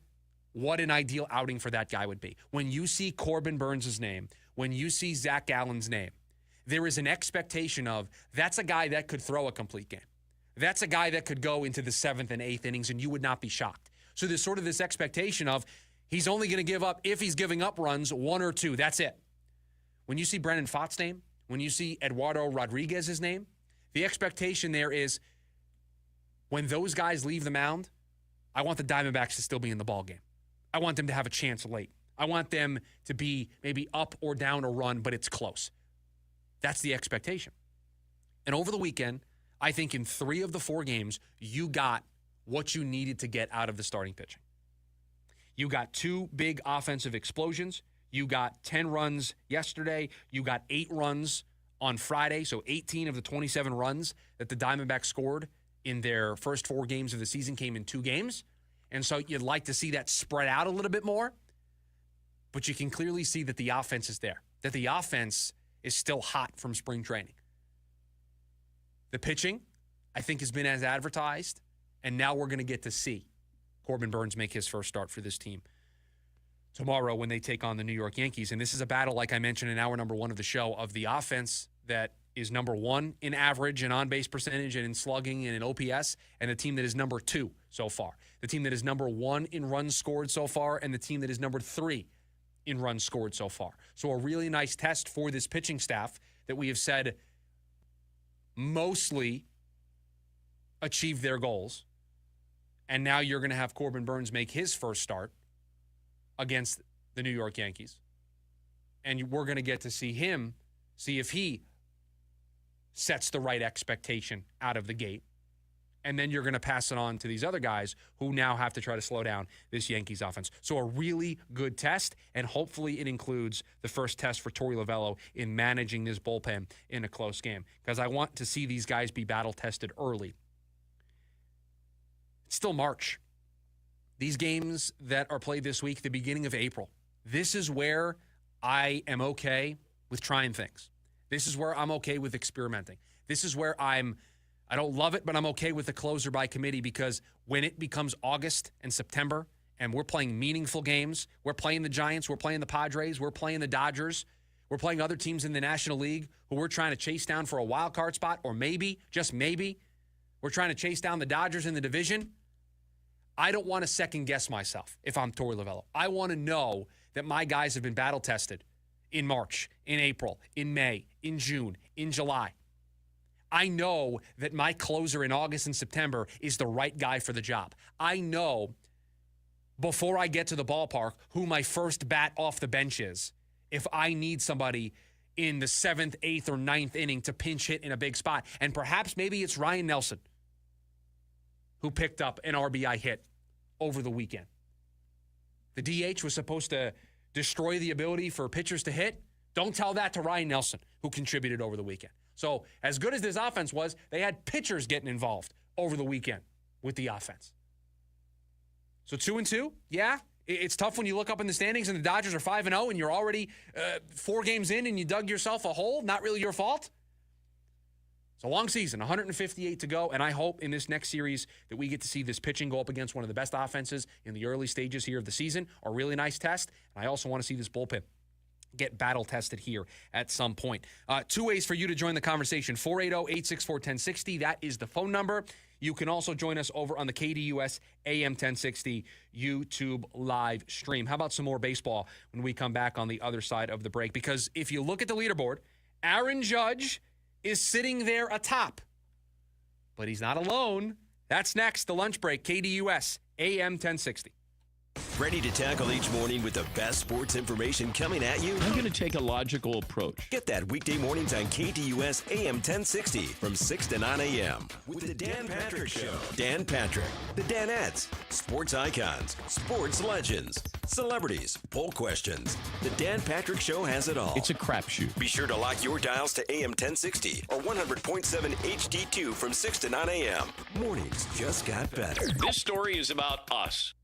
[SPEAKER 8] what an ideal outing for that guy would be. When you see Corbin Burnes' name, when you see Zach Gallen's name, there is an expectation of that's a guy that could throw a complete game. That's a guy that could go into the 7th and 8th innings, and you would not be shocked. So there's sort of this expectation of he's only going to give up, if he's giving up runs, 1 or 2. That's it. When you see Brendan Pfaadt's name, when you see Eduardo Rodriguez's name, the expectation there is when those guys leave the mound, I want the Diamondbacks to still be in the ballgame. I want them to have a chance late. I want them to be maybe up or down a run, but it's close. That's the expectation. And over the weekend, I think in 3 of the 4 games, you got what you needed to get out of the starting pitching. You got 2 big offensive explosions. You got 10 runs yesterday. You got 8 runs on Friday. So 18 of the 27 runs that the Diamondbacks scored in their first 4 games of the season came in 2 games. And so you'd like to see that spread out a little bit more. But you can clearly see that the offense is there, that the offense is still hot from spring training. The pitching, I think, has been as advertised, and now we're going to get to see Corbin Burnes make his first start for this team tomorrow when they take on the New York Yankees. And this is a battle, like I mentioned in hour number 1 of the show, of the offense that is number 1 in average and on-base percentage and in slugging and in OPS, and the team that is number 2 so far. The team that is number 1 in runs scored so far, and the team that is number 3 in runs scored so far. So a really nice test for this pitching staff that we have said mostly achieved their goals. And now you're going to have Corbin Burnes make his first start against the New York Yankees. And we're going to get to see him, see if he sets the right expectation out of the gate. And then you're going to pass it on to these other guys who now have to try to slow down this Yankees offense. So a really good test, and hopefully it includes the first test for Torey Lovello in managing this bullpen in a close game, because I want to see these guys be battle-tested early. It's still March. These games that are played this week, the beginning of April, this is where I am okay with trying things. This is where I'm okay with experimenting. This is where I don't love it, but I'm okay with the closer by committee, because when it becomes August and September and we're playing meaningful games, we're playing the Giants, we're playing the Padres, we're playing the Dodgers, we're playing other teams in the National League who we're trying to chase down for a wild card spot, or maybe, just maybe, we're trying to chase down the Dodgers in the division. I don't want to second guess myself if I'm Torey Lovello. I want to know that my guys have been battle tested in March, in April, in May, in June, in July. I know that my closer in August and September is the right guy for the job. I know before I get to the ballpark who my first bat off the bench is if I need somebody in the 7th, 8th, or 9th inning to pinch hit in a big spot. And perhaps maybe it's Ryan Nelson. who picked up an RBI hit over the weekend. The DH was supposed to destroy the ability for pitchers to hit. Don't tell that to Ryan Nelson, who contributed over the weekend. So as good as this offense was, they had pitchers getting involved over the weekend with the offense. So 2-2, yeah. It's tough when you look up in the standings and the Dodgers are 5-0 and you're already 4 games in and you dug yourself a hole. Not really your fault. It's a long season, 158 to go, and I hope in this next series that we get to see this pitching go up against one of the best offenses in the early stages here of the season. A really nice test, and I also want to see this bullpen get battle tested here at some point. 2 ways for you to join the conversation. 480-864-1060. That is the phone number. You can also join us over on the KDUS AM 1060 YouTube live stream. How about some more baseball when we come back on the other side of the break? Because if you look at the leaderboard, Aaron Judge is sitting there atop. But he's not alone. That's next, the lunch break, KDUS AM 1060.
[SPEAKER 7] Ready to tackle each morning with the best sports information coming at you?
[SPEAKER 6] I'm going to take a logical approach.
[SPEAKER 7] Get that weekday mornings on KDUS AM 1060 from 6 to 9 a.m. with the Dan Patrick Show. Dan Patrick, the Danettes, sports icons, sports legends, celebrities, poll questions. The Dan Patrick Show has it all.
[SPEAKER 6] It's a crapshoot.
[SPEAKER 7] Be sure to lock your dials to AM 1060 or 100.7 HD2 from 6 to 9 a.m. Mornings just got better.
[SPEAKER 6] This story is about us.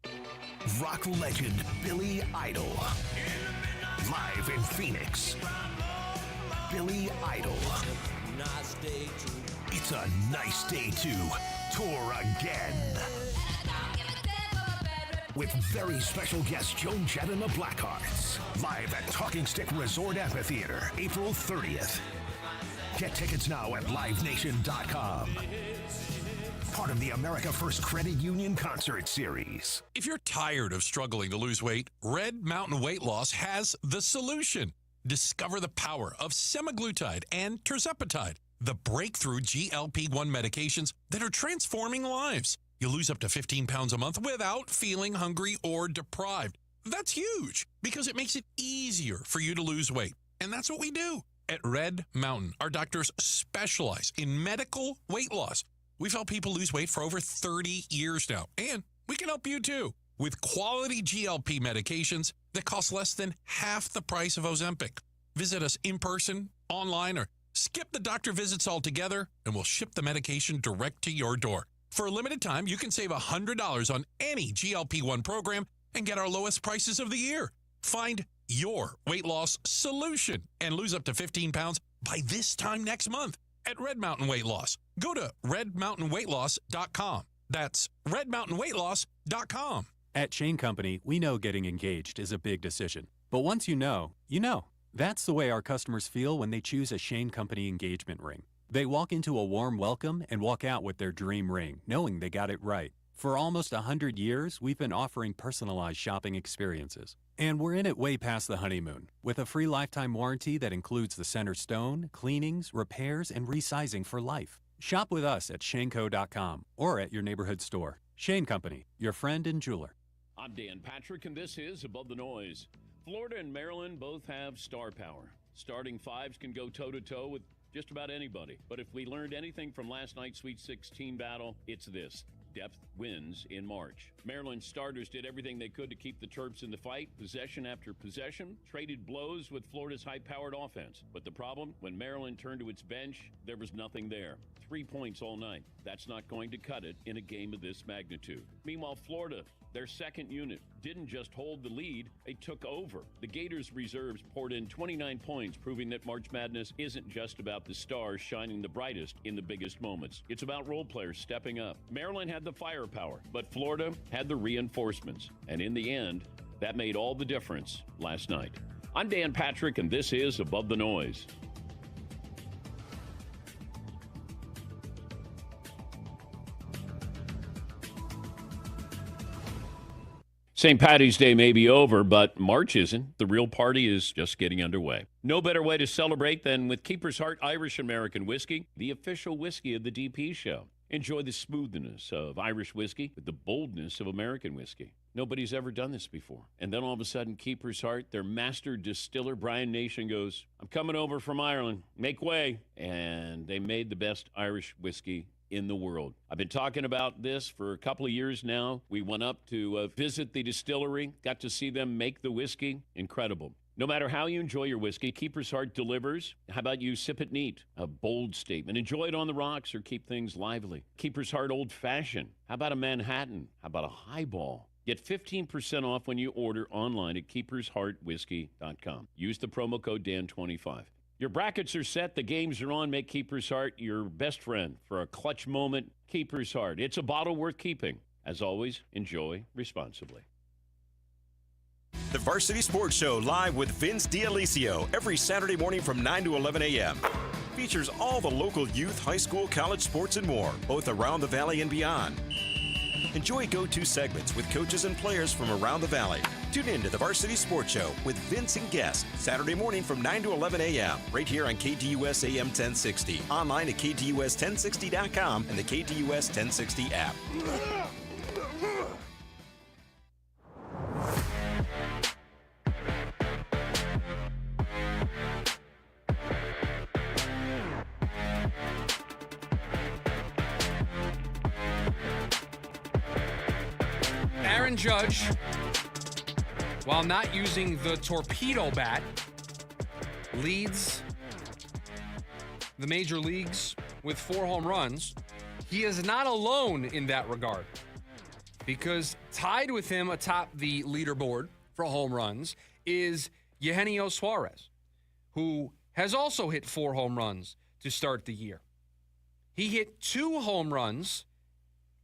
[SPEAKER 24] Rock legend Billy Idol. Live in Phoenix. Billy Idol. It's a nice day to tour again. With very special guest Joan Jett and the Blackhearts. Live at Talking Stick Resort Amphitheater, April 30th. Get tickets now at livenation.com. Part of the America First Credit Union Concert Series.
[SPEAKER 14] If you're tired of struggling to lose weight, Red Mountain Weight Loss has the solution. Discover the power of semaglutide and tirzepatide, the breakthrough GLP-1 medications that are transforming lives. You'll lose up to 15 pounds a month without feeling hungry or deprived. That's huge because it makes it easier for you to lose weight. And that's what we do. At Red Mountain, our doctors specialize in medical weight loss. We've helped people lose weight for over 30 years now, and we can help you too with quality GLP medications that cost less than half the price of Ozempic. Visit us in person, online, or skip the doctor visits altogether, and we'll ship the medication direct to your door. For a limited time, you can save $100 on any GLP-1 program and get our lowest prices of the year. Find your weight loss solution and lose up to 15 pounds by this time next month at Red Mountain Weight Loss. Go to redmountainweightloss.com. That's redmountainweightloss.com.
[SPEAKER 15] At Shane Company, we know getting engaged is a big decision. But once you know, you know. That's the way our customers feel when they choose a Shane Company engagement ring. They walk into a warm welcome and walk out with their dream ring, knowing they got it right. For almost 100 years, we've been offering personalized shopping experiences. And we're in it way past the honeymoon, with a free lifetime warranty that includes the center stone, cleanings, repairs, and resizing for life. Shop with us at shaneco.com or at your neighborhood store. Shane Company, your friend and jeweler.
[SPEAKER 6] I'm Dan Patrick, and this is Above the Noise. Florida and Maryland both have star power. Starting fives can go toe-to-toe with just about anybody. But if we learned anything from last night's Sweet 16 battle, it's this. Depth wins in March. Maryland starters did everything they could to keep the Terps in the fight, possession after possession, traded blows with Florida's high-powered offense. But the problem, when Maryland turned to its bench, there was nothing there. 3 points all night. That's not going to cut it in a game of this magnitude. Meanwhile, Florida, their second unit, didn't just hold the lead, they took over. The Gators' reserves poured in 29 points, proving that March Madness isn't just about the stars shining the brightest in the biggest moments. It's about role players stepping up. Maryland had the firepower, but Florida had the reinforcements. And in the end, that made all the difference last night. I'm Dan Patrick, and this is Above the Noise. St. Paddy's Day may be over, but March isn't. The real party is just getting underway. No better way to celebrate than with Keeper's Heart Irish American Whiskey, the official whiskey of the DP show. Enjoy the smoothness of Irish whiskey with the boldness of American whiskey. Nobody's ever done this before. And then all of a sudden, Keeper's Heart, their master distiller, Brian Nation, goes, I'm coming over from Ireland. Make way. And they made the best Irish whiskey in the world. I've been talking about this for a couple of years now. We went up to visit the distillery, got to see them make the whiskey. Incredible. No matter how you enjoy your whiskey, Keeper's Heart delivers. How about you sip it neat? A bold statement. Enjoy it on the rocks or keep things lively. Keeper's Heart Old Fashioned. How about a Manhattan? How about a highball? Get 15% off when you order online at keepersheartwhiskey.com. Use the promo code DAN25. Your brackets are set. The games are on. Make Keeper's Heart your best friend for a clutch moment. Keeper's Heart. It's a bottle worth keeping. As always, enjoy responsibly.
[SPEAKER 7] The Varsity Sports Show live with Vince D'Alicio every Saturday morning from 9 to 11 a.m. Features all the local youth, high school, college sports, and more, both around the Valley and beyond. Enjoy go-to segments with coaches and players from around the Valley. Tune in to the Varsity Sports Show with Vince and guests Saturday morning from 9 to 11 a.m. right here on KDUS AM 1060. Online at KDUS1060.com and the KDUS 1060 app.
[SPEAKER 8] Aaron Judge, while not using the torpedo bat, leads the major leagues with 4 home runs. He is not alone in that regard, because tied with him atop the leaderboard for home runs is Eugenio Suarez, who has also hit 4 home runs to start the year. He hit 2 home runs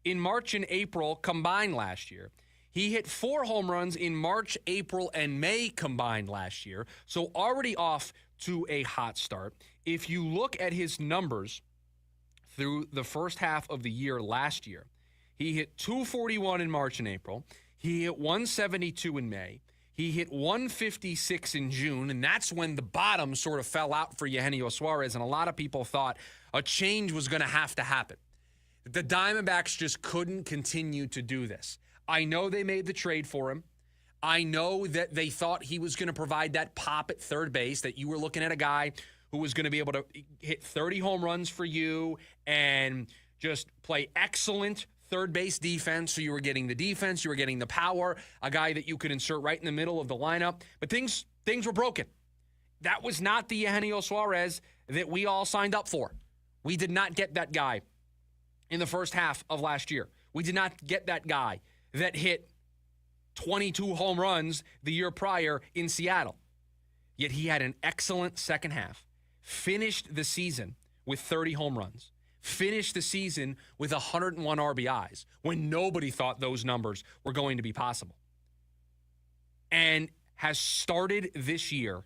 [SPEAKER 8] in March and April combined last year. He hit 4 home runs in March, April, and May combined last year, so already off to a hot start. If you look at his numbers through the first half of the year last year, he hit 241 in March and April. He hit 172 in May. He hit 156 in June, and that's when the bottom sort of fell out for Eugenio Suarez, and a lot of people thought a change was going to have to happen. The Diamondbacks just couldn't continue to do this. I know they made the trade for him. I know that they thought he was going to provide that pop at third base, that you were looking at a guy who was going to be able to hit 30 home runs for you and just play excellent third base defense. So you were getting the defense, you were getting the power, a guy that you could insert right in the middle of the lineup. But things were broken. That was not the Eugenio Suarez that we all signed up for. We did not get that guy in the first half of last year. We did not get that guy that hit 22 home runs the year prior in Seattle. Yet he had an excellent second half, finished the season with 30 home runs, finished the season with 101 RBIs when nobody thought those numbers were going to be possible, and has started this year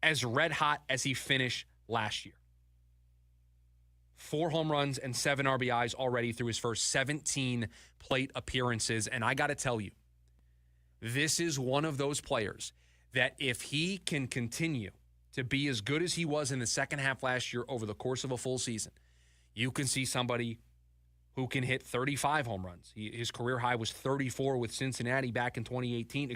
[SPEAKER 8] as red hot as he finished last year. 4 home runs and 7 RBIs already through his first 17 plate appearances. And I got to tell you, this is one of those players that if he can continue to be as good as he was in the second half last year over the course of a full season, you can see somebody who can hit 35 home runs. His career high was 34 with Cincinnati back in 2018.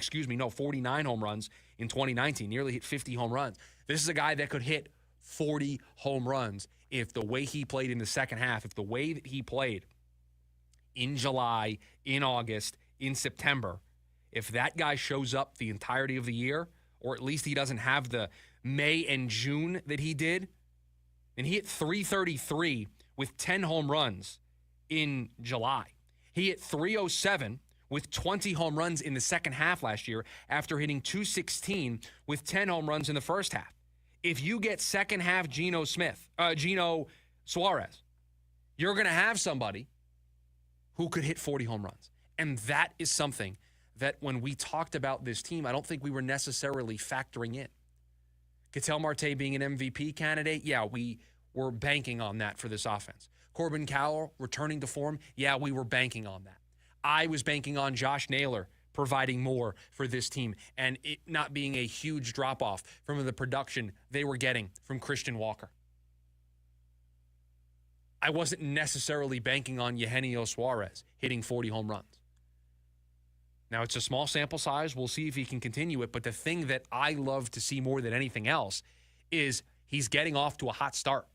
[SPEAKER 8] 49 home runs in 2019, nearly hit 50 home runs. This is a guy that could hit 40 home runs if the way he played in the second half, if the way that he played in July, in August, in September, if that guy shows up the entirety of the year, or at least he doesn't have the May and June that he did, and he hit 333 with 10 home runs in July. He hit 307 with 20 home runs in the second half last year after hitting 216 with 10 home runs in the first half. If you get second half Geno Suarez, you're going to have somebody who could hit 40 home runs. And that is something that when we talked about this team, I don't think we were necessarily factoring in. Ketel Marte being an MVP candidate, yeah, we were banking on that for this offense. Corbin Cowell returning to form, yeah, we were banking on that. I was banking on Josh Naylor providing more for this team and it not being a huge drop-off from the production they were getting from Christian Walker. I wasn't necessarily banking on Eugenio Suarez hitting 40 home runs. Now, it's a small sample size. We'll see if he can continue it. But the thing that I love to see more than anything else is he's getting off to a hot start.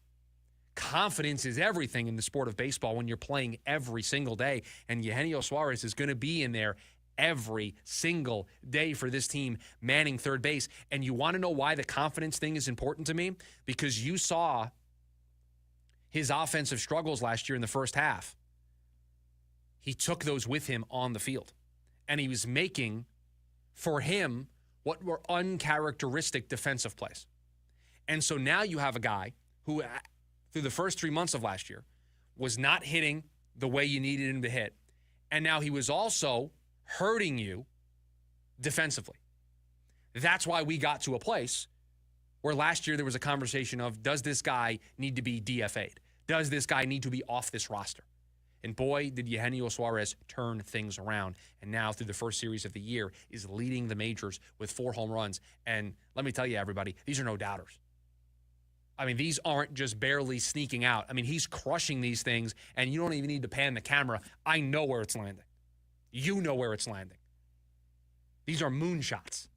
[SPEAKER 8] confidence is everything in the sport of baseball when you're playing every single day. And Eugenio Suarez is going to be in there every single day for this team manning third base. And you want to know why the confidence thing is important to me? Because you saw his offensive struggles last year in the first half. He took those with him on the field. And he was making, for him, what were uncharacteristic defensive plays. And so now you have a guy who, through the first 3 months of last year, was not hitting the way you needed him to hit. And now he was also hurting you defensively. That's why we got to a place where last year there was a conversation of, does this guy need to be DFA'd? Does this guy need to be off this roster? And boy, did Eugenio Suarez turn things around. And now through the first series of the year is leading the majors with 4 home runs. And let me tell you, everybody, these are no doubters. I mean, these aren't just barely sneaking out. I mean, he's crushing these things, and you don't even need to pan the camera. I know where it's landing. You know where it's landing. These are moonshots.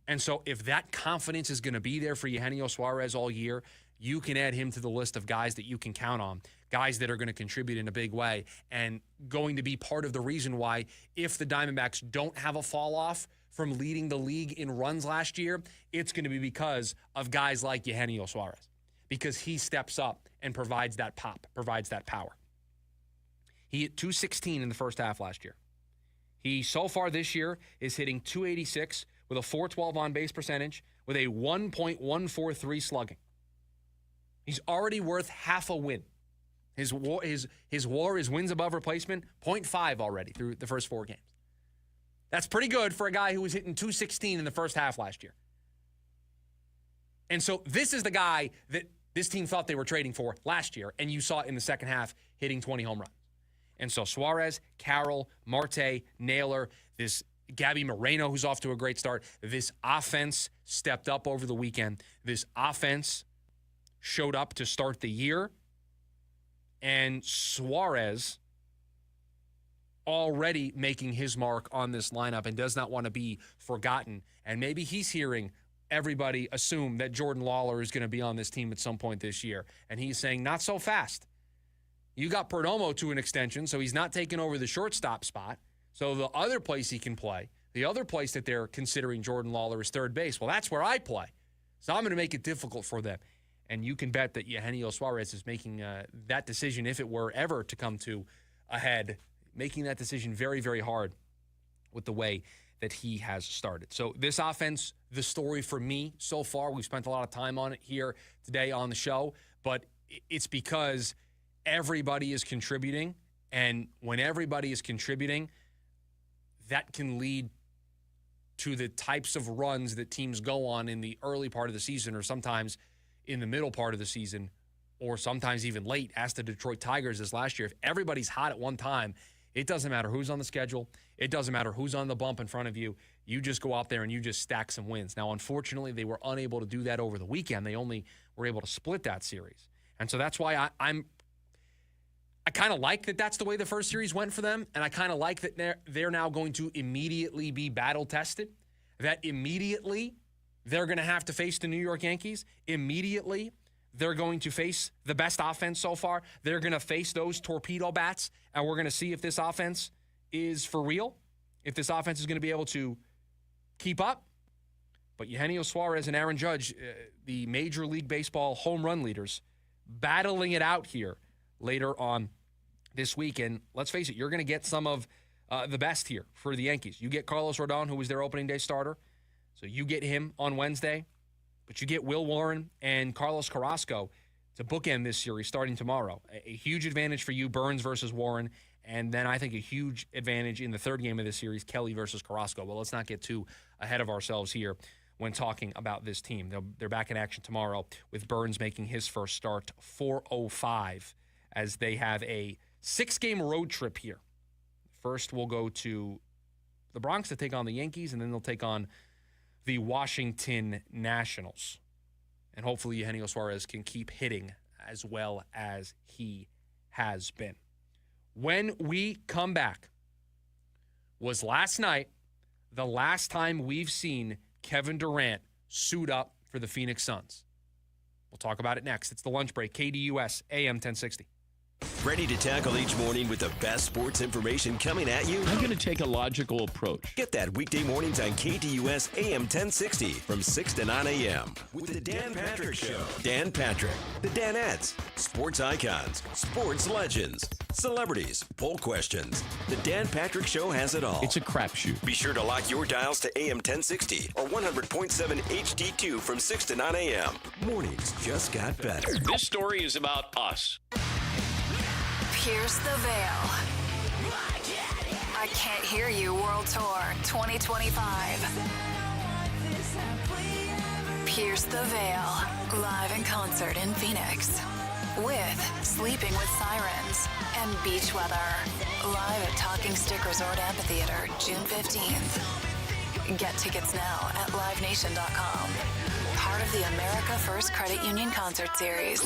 [SPEAKER 8] And so if that confidence is going to be there for Eugenio Suarez all year, you can add him to the list of guys that you can count on, guys that are going to contribute in a big way and going to be part of the reason why, if the Diamondbacks don't have a fall off from leading the league in runs last year, it's going to be because of guys like Eugenio Suarez, because he steps up and provides that pop, provides that power. He hit .216 in the first half last year. He, so far this year, is hitting .286 with a .412 on-base percentage with a 1.143 slugging. He's already worth half a win. His WAR, his wins above replacement, .5 already through the first 4 games. That's pretty good for a guy who was hitting .216 in the first half last year. And so this is the guy that this team thought they were trading for last year, and you saw it in the second half hitting 20 home runs. And so Suarez, Carroll, Marte, Naylor, this Gabby Moreno, who's off to a great start. This offense stepped up over the weekend. This offense showed up to start the year. And Suarez already making his mark on this lineup and does not want to be forgotten. And maybe he's hearing everybody assume that Jordan Lawler is going to be on this team at some point this year. And he's saying, not so fast. You got Perdomo to an extension, so he's not taking over the shortstop spot. So the other place he can play, the other place that they're considering Jordan Lawler is third base. Well, that's where I play. So I'm going to make it difficult for them. And you can bet that Eugenio Suarez is making that decision, if it were ever to come to a head, making that decision very, very hard with the way that he has started. So this offense, the story for me so far, we've spent a lot of time on it here today on the show, but it's because everybody is contributing. And when everybody is contributing, that can lead to the types of runs that teams go on in the early part of the season, or sometimes in the middle part of the season, or sometimes even late, as the Detroit Tigers is last year. If everybody's hot at one time, it doesn't matter who's on the schedule. It doesn't matter who's on the bump in front of you. You just go out there and you just stack some wins. Now, unfortunately, they were unable to do that over the weekend. They only were able to split that series. And so that's why I kind of like that that's the way the first series went for them, and I kind of like that they're now going to immediately be battle-tested, that immediately they're going to have to face the New York Yankees. Immediately, they're going to face the best offense so far. They're going to face those torpedo bats, and we're going to see if this offense is for real, if this offense is going to be able to keep up. But Eugenio Suarez and Aaron Judge, the Major League Baseball home run leaders, battling it out here later on this week. And let's face it, you're going to get some of the best here for the Yankees. You get Carlos Rodon, who was their opening day starter. So you get him on Wednesday, but you get Will Warren and Carlos Carrasco to bookend this series starting tomorrow. A huge advantage for you, Burns versus Warren, and then I think a huge advantage in the third game of this series, Kelly versus Carrasco. Well, let's not get too ahead of ourselves here when talking about this team. They're back in action tomorrow with Burns making his first start, 4:05, as they have a 6-game road trip here. First, we'll go to the Bronx to take on the Yankees, and then they'll take on the Washington Nationals. And hopefully Eugenio Suarez can keep hitting as well as he has been. When we come back, was last night the last time we've seen Kevin Durant suit up for the Phoenix Suns? We'll talk about it next. It's the lunch break, KDUS, AM 1060.
[SPEAKER 7] Ready to tackle each morning with the best sports information coming at you?
[SPEAKER 6] I'm going to take a logical approach.
[SPEAKER 7] Get that weekday mornings on KDUS AM 1060 from 6 to 9 a.m. with the Dan Patrick Show. Dan Patrick, the Danettes, sports icons, sports legends, celebrities, poll questions. The Dan Patrick Show has it all.
[SPEAKER 6] It's a crapshoot.
[SPEAKER 7] Be sure to lock your dials to AM 1060 or 100.7 HD2 from 6 to 9 a.m. Mornings just got better.
[SPEAKER 6] This story is about us.
[SPEAKER 16] Pierce the Veil. I Can't Hear You World Tour 2025. Pierce the Veil. Live in concert in Phoenix. With Sleeping with Sirens and Beach Weather. Live at Talking Stick Resort Amphitheater, June 15th. Get tickets now at livenation.com. Part of the America First Credit Union Concert Series.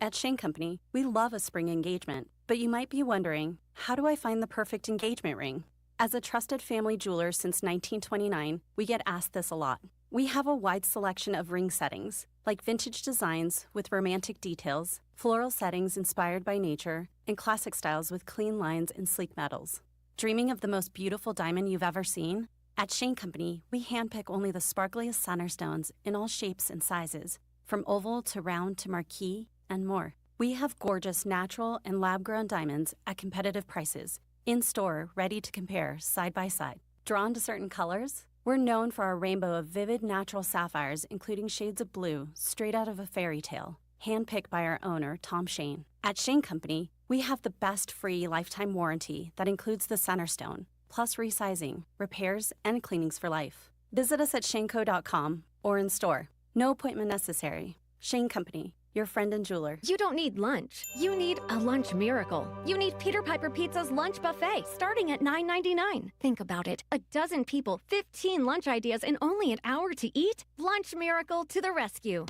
[SPEAKER 17] At Shane Company, we love a spring engagement, but you might be wondering, how do I find the perfect engagement ring? As a trusted family jeweler since 1929, we get asked this a lot. We have a wide selection of ring settings, like vintage designs with romantic details, floral settings inspired by nature, and classic styles with clean lines and sleek metals. Dreaming of the most beautiful diamond you've ever seen? At Shane Company, we handpick only the sparkliest center stones in all shapes and sizes, from oval to round to marquise, and more. We have gorgeous natural and lab-grown diamonds at competitive prices, in-store, ready to compare side by side. Drawn to certain colors? We're known for our rainbow of vivid natural sapphires, including shades of blue, straight out of a fairy tale, handpicked by our owner, Tom Shane. At Shane Company, we have the best free lifetime warranty that includes the center stone, plus resizing, repairs, and cleanings for life. Visit us at shaneco.com or in store. No appointment necessary. Shane Company, your friend and jeweler.
[SPEAKER 18] You don't need lunch. You need a lunch miracle. You need Peter Piper Pizza's lunch buffet, starting at $9.99. Think about it. A dozen people, 15 lunch ideas in only an hour to eat? Lunch miracle to the rescue.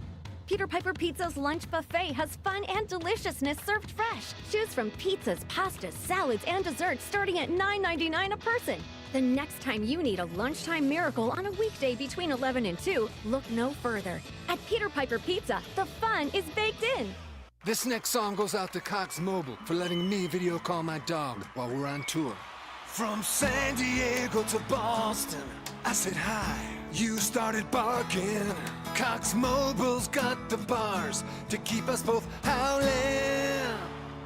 [SPEAKER 18] Peter Piper Pizza's lunch buffet has fun and deliciousness served fresh. Choose from pizzas, pastas, salads, and desserts starting at $9.99 a person. The next time you need a lunchtime miracle on a weekday between 11 and 2, look no further. At Peter Piper Pizza, the fun is baked in.
[SPEAKER 19] This next song goes out to Cox Mobile for letting me video call my dog while we're on tour. From San Diego to Boston, I said hi. You started barking. Cox Mobile's got the bars to keep us both howling.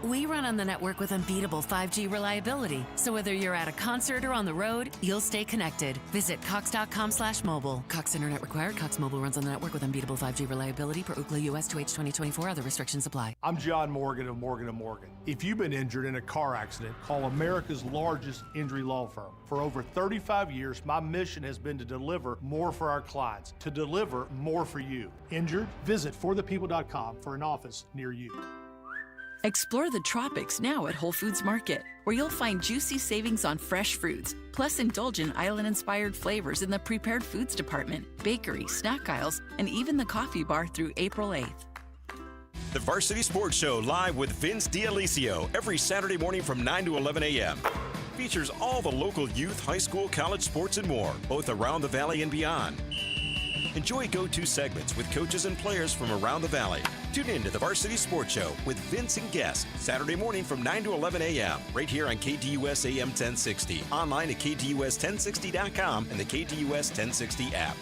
[SPEAKER 20] We run on the network with unbeatable 5G reliability. So whether you're at a concert or on the road, you'll stay connected. Visit cox.com/mobile. Cox Internet required. Cox Mobile runs on the network with unbeatable 5G reliability per Ookla US 2H 2024. Other restrictions apply.
[SPEAKER 10] I'm John Morgan of Morgan & Morgan. If you've been injured in a car accident, call America's largest injury law firm. For over 35 years, my mission has been to deliver more for our clients, to deliver more for you. Injured? Visit forthepeople.com for an office near you.
[SPEAKER 21] Explore the tropics now at Whole Foods Market, where you'll find juicy savings on fresh fruits, plus indulgent island-inspired flavors in the prepared foods department, bakery, snack aisles, and even the coffee bar through April 8th.
[SPEAKER 7] The Varsity Sports Show live with Vince D'Alicio every Saturday morning from 9 to 11 a.m. Features all the local youth, high school, college sports, and more, both around the Valley and beyond. Enjoy go-to segments with coaches and players from around the Valley. Tune in to the Varsity Sports Show with Vince and guests Saturday morning from 9 to 11 a.m. right here on KDUS AM 1060. Online at KDUS1060.com and the KDUS 1060 app.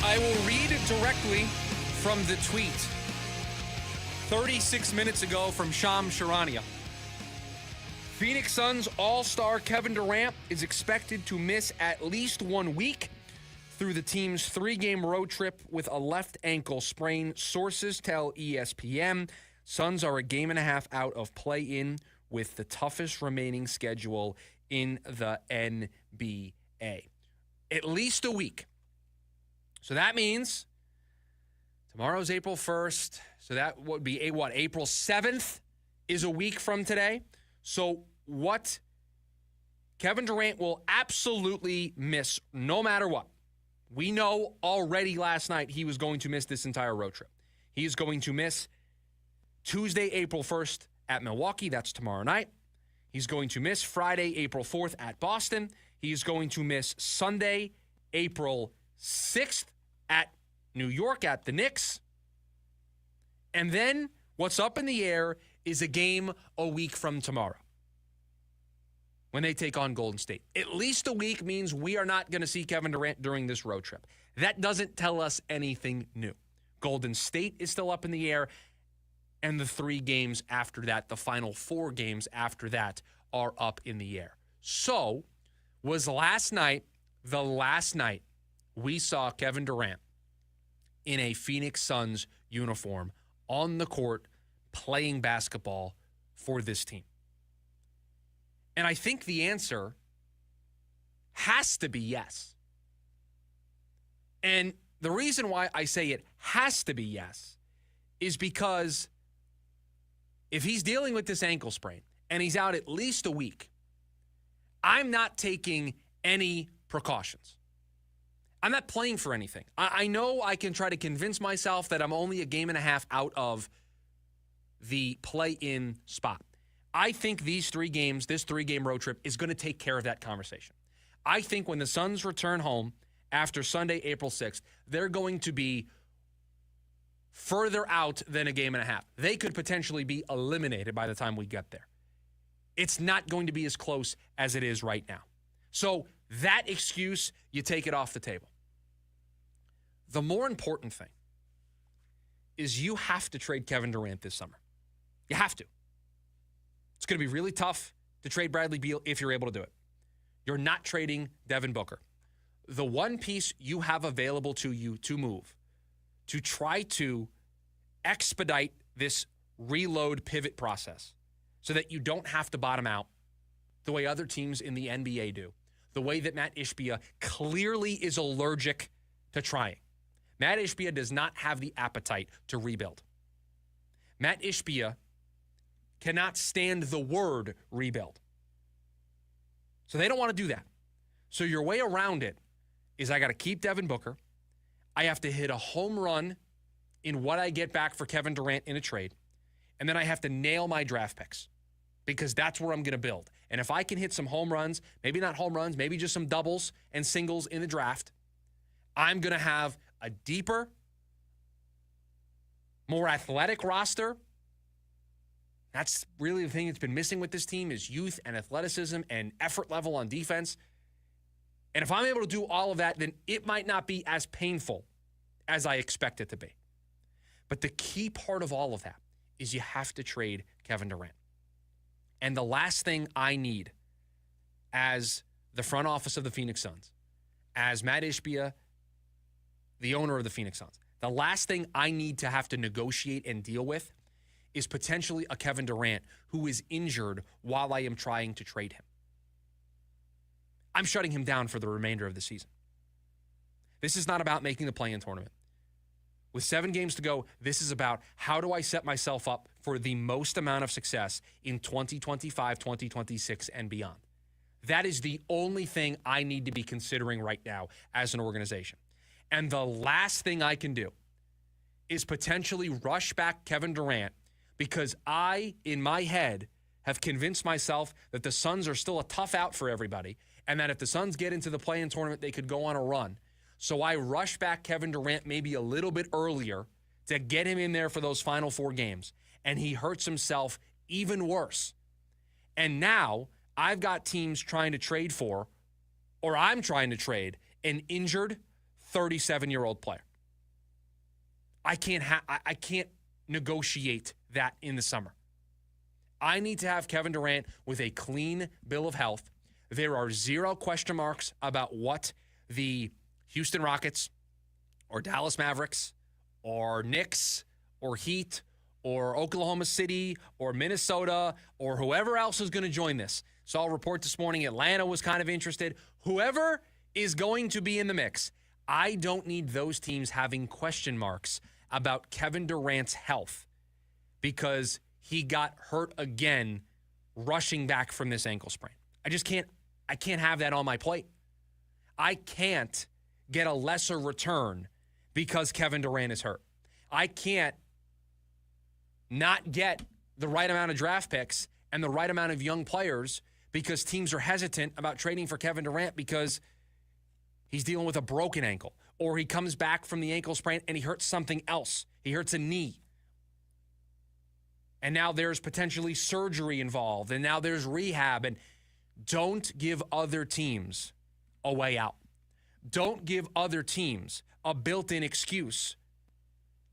[SPEAKER 8] I will read directly from the tweet 36 minutes ago from Shams Charania. Phoenix Suns all-star Kevin Durant is expected to miss at least 1 week through the team's 3-game road trip with a left ankle sprain. Sources tell ESPN Suns are a game and a half out of play-in with the toughest remaining schedule in the NBA. At least a week. So that means tomorrow's April 1st. So that would be April 7th is a week from today. So what Kevin Durant will absolutely miss no matter what. We know already last night he was going to miss this entire road trip. He's going to miss Tuesday, April 1st at Milwaukee. That's tomorrow night. He's going to miss Friday, April 4th at Boston. He's going to miss Sunday, April 6th at New York at the Knicks. And then what's up in the air is a game a week from tomorrow when they take on Golden State. At least a week means we are not going to see Kevin Durant during this road trip. That doesn't tell us anything new. Golden State is still up in the air, and the 3 games after that, the final 4 games after that, are up in the air. So, was last night the last night we saw Kevin Durant in a Phoenix Suns uniform on the court playing basketball for this team? And I think the answer has to be yes. And the reason why I say it has to be yes is because if he's dealing with this ankle sprain and he's out at least a week, I'm not taking any precautions. I'm not playing for anything. I know I can try to convince myself that I'm only a game and a half out of the play-in spot. I think these 3 games, this 3-game road trip, is going to take care of that conversation. I think when the Suns return home after Sunday, April 6th, they're going to be further out than a game and a half. They could potentially be eliminated by the time we get there. It's not going to be as close as it is right now. So that excuse, you take it off the table. The more important thing is you have to trade Kevin Durant this summer. You have to. It's going to be really tough to trade Bradley Beal if you're able to do it. You're not trading Devin Booker. The one piece you have available to you to move, to try to expedite this reload pivot process so that you don't have to bottom out the way other teams in the NBA do, the way that Matt Ishbia clearly is allergic to trying. Matt Ishbia does not have the appetite to rebuild. Matt Ishbia cannot stand the word rebuild. So they don't want to do that. So your way around it is I got to keep Devin Booker. I have to hit a home run in what I get back for Kevin Durant in a trade. And then I have to nail my draft picks because that's where I'm going to build. And if I can hit some home runs, maybe not home runs, maybe just some doubles and singles in the draft, I'm going to have a deeper, more athletic roster. That's really the thing that's been missing with this team is youth and athleticism and effort level on defense. And if I'm able to do all of that, then it might not be as painful as I expect it to be. But the key part of all of that is you have to trade Kevin Durant. And the last thing I need as the front office of the Phoenix Suns, as Matt Ishbia, the owner of the Phoenix Suns, the last thing I need to have to negotiate and deal with is potentially a Kevin Durant who is injured while I am trying to trade him. I'm shutting him down for the remainder of the season. This is not about making the play-in tournament. With 7 games to go, this is about how do I set myself up for the most amount of success in 2025, 2026, and beyond. That is the only thing I need to be considering right now as an organization. And the last thing I can do is potentially rush back Kevin Durant because I, in my head, have convinced myself that the Suns are still a tough out for everybody and that if the Suns get into the play-in tournament, they could go on a run. So I rush back Kevin Durant maybe a little bit earlier to get him in there for those final 4 games, and he hurts himself even worse. And now I've got teams trying to trade for, or I'm trying to trade, an injured 37-year-old player. I can't negotiate that in the summer. I need to have Kevin Durant with a clean bill of health. There are 0 question marks about what the Houston Rockets or Dallas Mavericks or Knicks or Heat or Oklahoma City or Minnesota or whoever else is going to join this. Saw a report this morning, Atlanta was kind of interested. Whoever is going to be in the mix, I don't need those teams having question marks about Kevin Durant's health because he got hurt again rushing back from this ankle sprain. I can't have that on my plate. I can't get a lesser return because Kevin Durant is hurt. I can't not get the right amount of draft picks and the right amount of young players because teams are hesitant about trading for Kevin Durant because he's dealing with a broken ankle, or he comes back from the ankle sprain and he hurts something else. He hurts a knee. And now there's potentially surgery involved, and now there's rehab. And don't give other teams a way out. Don't give other teams a built-in excuse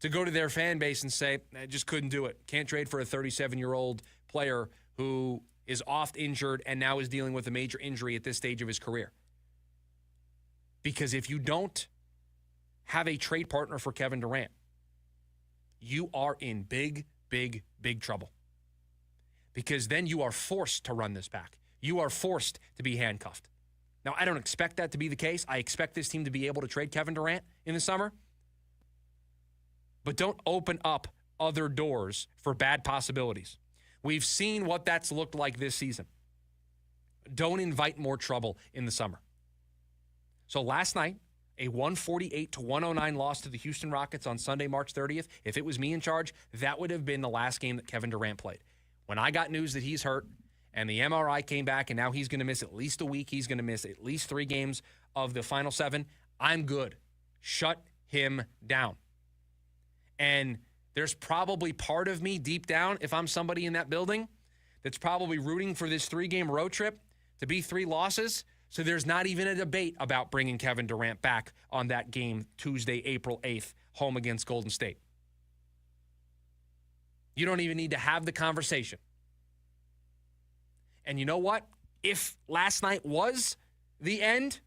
[SPEAKER 8] to go to their fan base and say, I just couldn't do it. Can't trade for a 37-year-old player who is oft injured and now is dealing with a major injury at this stage of his career. Because if you don't have a trade partner for Kevin Durant, you are in big, big, big trouble. Because then you are forced to run this back. You are forced to be handcuffed. Now, I don't expect that to be the case. I expect this team to be able to trade Kevin Durant in the summer. But don't open up other doors for bad possibilities. We've seen what that's looked like this season. Don't invite more trouble in the summer. So last night, a 148-109 loss to the Houston Rockets on Sunday, March 30th. If it was me in charge, that would have been the last game that Kevin Durant played. When I got news that he's hurt and the MRI came back and now he's going to miss at least a week, he's going to miss at least 3 games of the final 7, I'm good. Shut him down. And there's probably part of me deep down, if I'm somebody in that building, that's probably rooting for this 3-game road trip to be 3 losses. So there's not even a debate about bringing Kevin Durant back on that game Tuesday, April 8th, home against Golden State. You don't even need to have the conversation. And you know what? If last night was the end,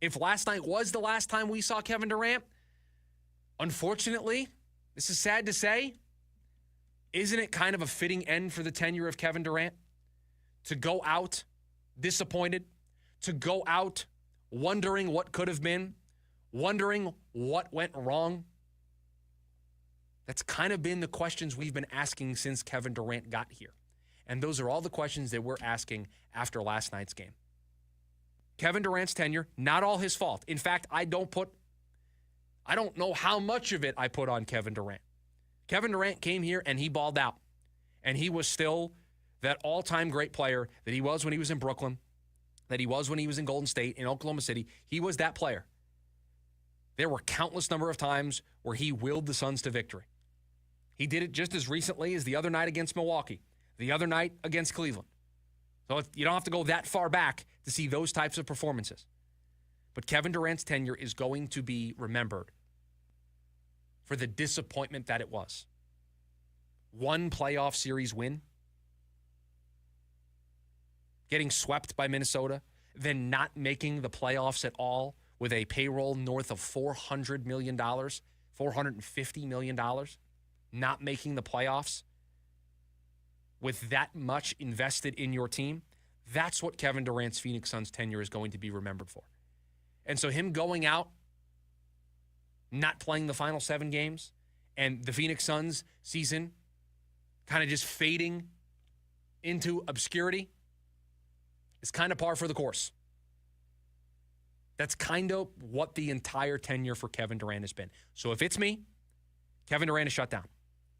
[SPEAKER 8] if last night was the last time we saw Kevin Durant, unfortunately, this is sad to say, isn't it kind of a fitting end for the tenure of Kevin Durant? To go out disappointed, to go out wondering what could have been, wondering what went wrong. That's kind of been the questions we've been asking since Kevin Durant got here. And those are all the questions that we're asking after last night's game. Kevin Durant's tenure, not all his fault. In fact, I don't know how much of it I put on Kevin Durant. Kevin Durant came here and he balled out. And he was still that all-time great player that he was when he was in Brooklyn, that he was when he was in Golden State, in Oklahoma City. He was that player. There were countless number of times where he willed the Suns to victory. He did it just as recently as the other night against Milwaukee, the other night against Cleveland. So you don't have to go that far back to see those types of performances. But Kevin Durant's tenure is going to be remembered for the disappointment that it was. 1 playoff series win, getting swept by Minnesota, then not making the playoffs at all with a payroll north of $400 million, $450 million, not making the playoffs with that much invested in your team. That's what Kevin Durant's Phoenix Suns tenure is going to be remembered for. And so him going out, not playing the final 7 games, and the Phoenix Suns season kind of just fading into obscurity is kind of par for the course. That's kind of what the entire tenure for Kevin Durant has been. So if it's me, Kevin Durant is shut down.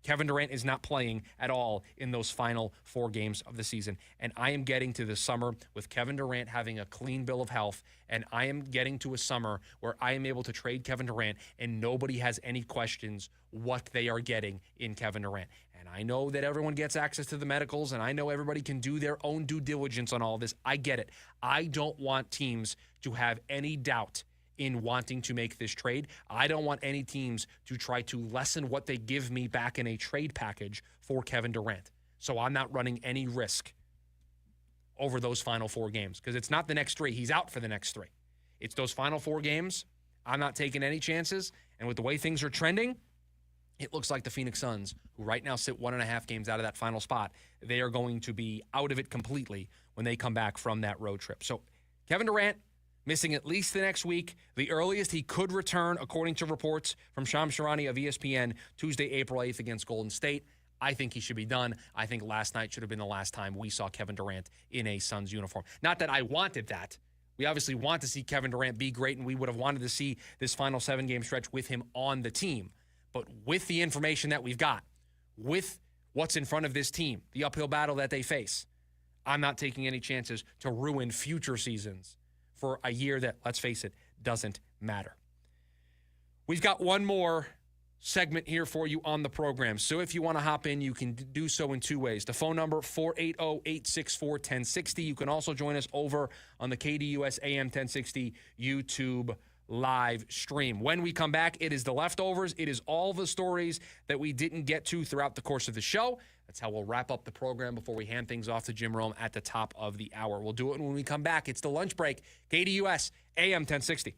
[SPEAKER 8] Kevin Durant is not playing at all in those final 4 games of the season. And I am getting to the summer with Kevin Durant having a clean bill of health. And I am getting to a summer where I am able to trade Kevin Durant and nobody has any questions what they are getting in Kevin Durant. And I know that everyone gets access to the medicals, and I know everybody can do their own due diligence on all this. I get it. I don't want teams to have any doubt in wanting to make this trade. I don't want any teams to try to lessen what they give me back in a trade package for Kevin Durant. So I'm not running any risk over those final 4 games because it's not the next 3. He's out for the next 3. It's those final 4 games. I'm not taking any chances. And with the way things are trending, it looks like the Phoenix Suns, who right now sit 1.5 games out of that final spot, they are going to be out of it completely when they come back from that road trip. So Kevin Durant, missing at least the next week. The earliest he could return, according to reports from Shams Charania of ESPN, Tuesday, April 8th against Golden State. I think he should be done. I think last night should have been the last time we saw Kevin Durant in a Suns uniform. Not that I wanted that. We obviously want to see Kevin Durant be great, and we would have wanted to see this final 7-game stretch with him on the team. But with the information that we've got, with what's in front of this team, the uphill battle that they face, I'm not taking any chances to ruin future seasons for a year that, let's face it, doesn't matter. We've got one more segment here for you on the program. So if you want to hop in, you can do so in two ways. The phone number, 480-864-1060. You can also join us over on the KDUS AM 1060 YouTube live stream. When we come back, it is the leftovers. It is all the stories that we didn't get to throughout the course of the show. That's how we'll wrap up the program before we hand things off to Jim Rome at the top of the hour. We'll do it when we come back. It's the lunch break, KDUS AM 1060.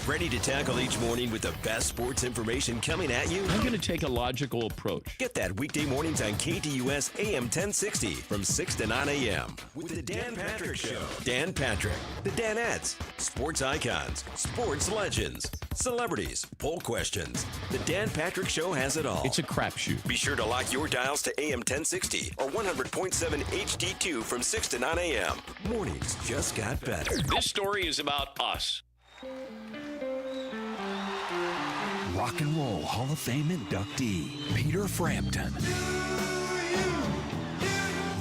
[SPEAKER 7] Ready to tackle each morning with the best sports information coming at you?
[SPEAKER 6] I'm going to take a logical approach.
[SPEAKER 7] Get that weekday mornings on KDUS AM 1060 from 6 to 9 a.m. with the Dan Patrick Show. Dan Patrick, the Danettes, sports icons, sports legends, celebrities, poll questions. The Dan Patrick Show has it all.
[SPEAKER 6] It's a crapshoot.
[SPEAKER 7] Be sure to lock your dials to AM 1060 or 100.7 HD2 from 6 to 9 a.m. Mornings just got better.
[SPEAKER 6] This story is about us.
[SPEAKER 2] Rock and Roll Hall of Fame inductee, Peter Frampton.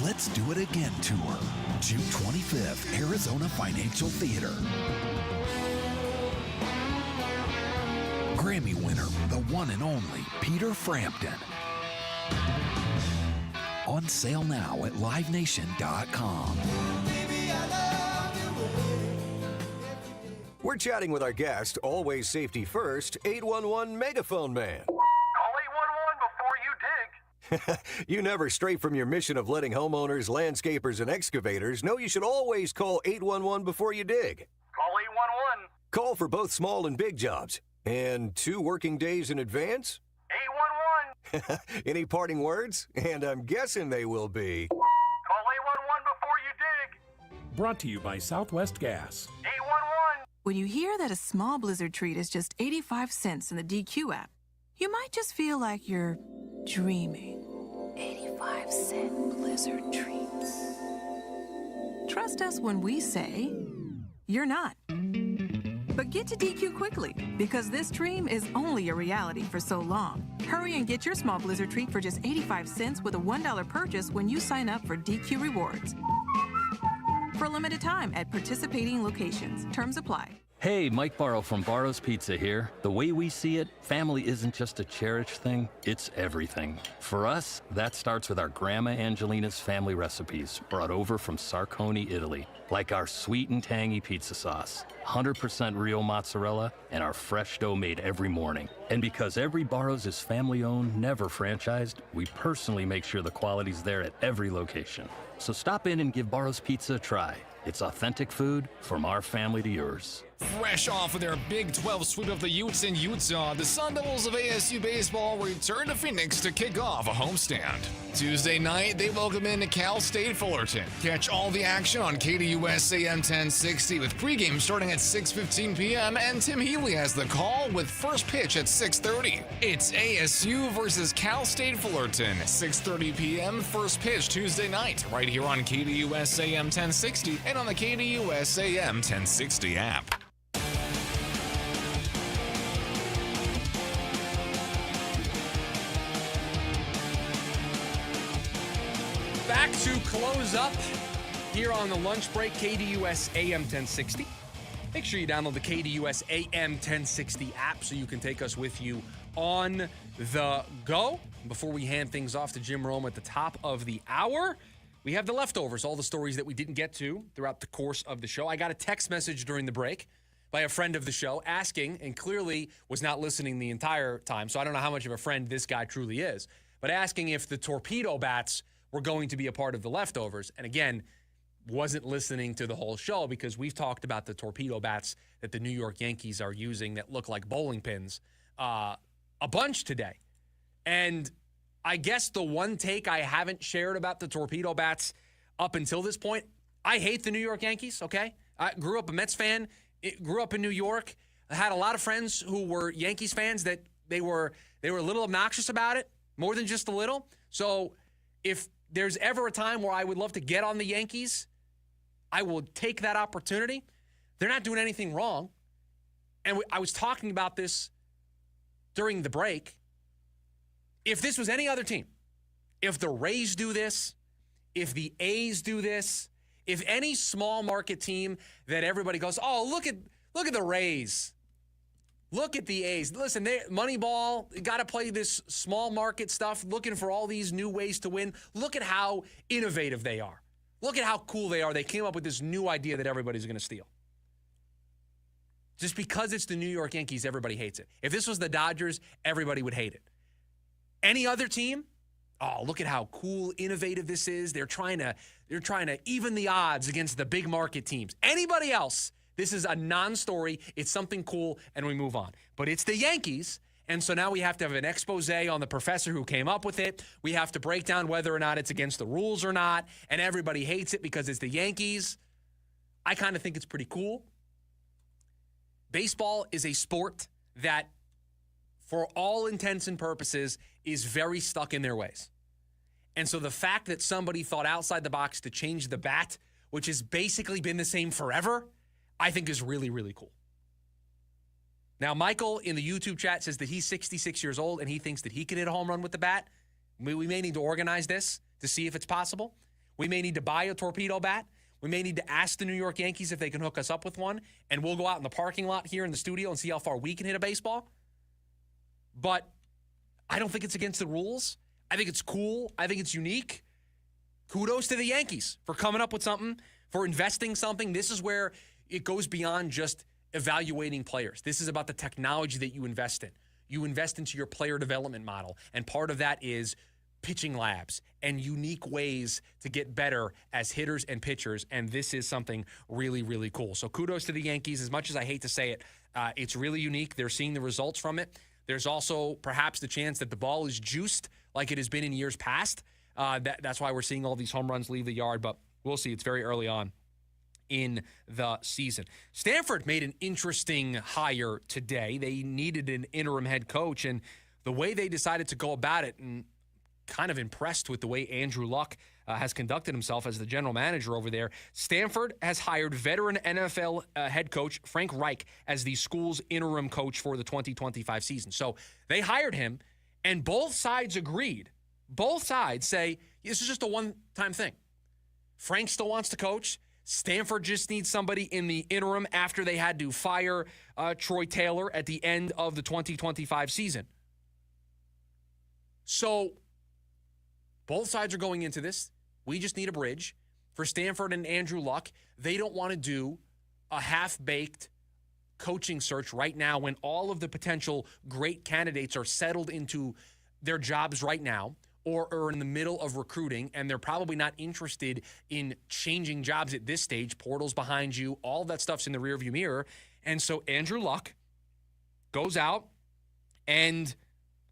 [SPEAKER 2] Let's Do It Again tour, June 25th, Arizona Financial Theater. Grammy winner, the one and only Peter Frampton. On sale now at livenation.com.
[SPEAKER 3] We're chatting with our guest, always safety first, 811 Megaphone Man.
[SPEAKER 5] Call 811 before you dig.
[SPEAKER 3] You never stray from your mission of letting homeowners, landscapers, and excavators know you should always call 811 before you dig.
[SPEAKER 5] Call 811.
[SPEAKER 3] Call for both small and big jobs. And 2 working days in advance?
[SPEAKER 5] 811.
[SPEAKER 3] Any parting words? And I'm guessing they will be...
[SPEAKER 5] Call 811 before you dig.
[SPEAKER 22] Brought to you by Southwest Gas.
[SPEAKER 5] 811.
[SPEAKER 23] When you hear that a small Blizzard treat is just 85 cents in the DQ app, you might just feel like you're dreaming. 85-cent Blizzard treats. Trust us when we say you're not. But get to DQ quickly, because this dream is only a reality for so long. Hurry and get your small Blizzard treat for just 85 cents with a $1 purchase when you sign up for DQ Rewards. For a limited time at participating locations. Terms apply.
[SPEAKER 25] Hey, Mike Barrow from Barrow's Pizza here. The way we see it, family isn't just a cherished thing, it's everything. For us, that starts with our Grandma Angelina's family recipes, brought over from Sarconi, Italy. Like our sweet and tangy pizza sauce, 100% real mozzarella, and our fresh dough made every morning. And because every Barrow's is family-owned, never franchised, we personally make sure the quality's there at every location. So stop in and give Barrow's Pizza a try. It's authentic food from our family to yours.
[SPEAKER 27] Fresh off of their Big 12 sweep of the Utes in Utah, the Sun Devils of ASU baseball return to Phoenix to kick off a homestand. Tuesday night, they welcome in Cal State Fullerton. Catch all the action on KDUS AM 1060 with pregame starting at 6:15 p.m. and Tim Healy has the call with first pitch at 6:30. It's ASU versus Cal State Fullerton, 6:30 p.m. first pitch Tuesday night, right here on KDUS AM 1060 and on the KDUS AM 1060 app.
[SPEAKER 8] Back to close up here on the lunch break, KDUS AM 1060. Make sure you download the KDUS AM 1060 app so you can take us with you on the go. Before we hand things off to Jim Rome at the top of the hour, we have the leftovers, all the stories that we didn't get to throughout the course of the show. I got a text message during the break by a friend of the show asking, and clearly was not listening the entire time, so I don't know how much of a friend this guy truly is, but asking if the torpedo bats were going to be a part of the leftovers. And again, wasn't listening to the whole show because we've talked about the torpedo bats that the New York Yankees are using that look like bowling pins a bunch today. And I guess the one take I haven't shared about the torpedo bats up until this point, I hate the New York Yankees, okay? I grew up a Mets fan, grew up in New York. I had a lot of friends who were Yankees fans that they were a little obnoxious about it, more than just a little. So if there's ever a time where I would love to get on the Yankees, I will take that opportunity. They're not doing anything wrong. And I was talking about this during the break. If this was any other team, If the Rays do this, if the A's do this, if any small market team that everybody goes, oh, look at the Rays. Look at the A's. Listen, Moneyball, got to play this small market stuff, looking for all these new ways to win. Look at how innovative they are. Look at how cool they are. They came up with this new idea that everybody's going to steal. Just because it's the New York Yankees, everybody hates it. If this was the Dodgers, everybody would hate it. Any other team? Oh, look at how cool, innovative this is. They're trying to even the odds against the big market teams. Anybody else, this is a non-story. It's something cool, and we move on. But it's the Yankees, and so now we have to have an expose on the professor who came up with it. We have to break down whether or not it's against the rules or not, and everybody hates it because it's the Yankees. I kind of think it's pretty cool. Baseball is a sport that, for all intents and purposes, is very stuck in their ways. And so the fact that somebody thought outside the box to change the bat, which has basically been the same forever, I think is really, really cool. Now, Michael in the YouTube chat says that he's 66 years old and he thinks that he can hit a home run with the bat. We may need to organize this to see if it's possible. We may need to buy a torpedo bat. We may need to ask the New York Yankees if they can hook us up with one, and we'll go out in the parking lot here in the studio and see how far we can hit a baseball. But I don't think it's against the rules. I think it's cool. I think it's unique. Kudos to the Yankees for coming up with something, for investing something. This is where it goes beyond just evaluating players. This is about the technology that you invest in. You invest into your player development model, and part of that is pitching labs and unique ways to get better as hitters and pitchers, and this is something really, really cool. So kudos to the Yankees. As much as I hate to say it, it's really unique. They're seeing the results from it. There's also perhaps the chance that the ball is juiced like it has been in years past. That's why we're seeing all these home runs leave the yard, but we'll see. It's very early on in the season. Stanford made an interesting hire today. They needed an interim head coach, and the way they decided to go about it, and kind of impressed with the way Andrew Luck has conducted himself as the general manager over there. Stanford has hired veteran NFL head coach Frank Reich as the school's interim coach for the 2025 season. So they hired him, and both sides agreed. Both sides say, this is just a one-time thing. Frank still wants to coach. Stanford just needs somebody in the interim after they had to fire Troy Taylor at the end of the 2025 season. So both sides are going into this. We just need a bridge. For Stanford and Andrew Luck, they don't want to do a half-baked coaching search right now when all of the potential great candidates are settled into their jobs right now or are in the middle of recruiting, and they're probably not interested in changing jobs at this stage. Portals behind you, all that stuff's in the rearview mirror. And so Andrew Luck goes out and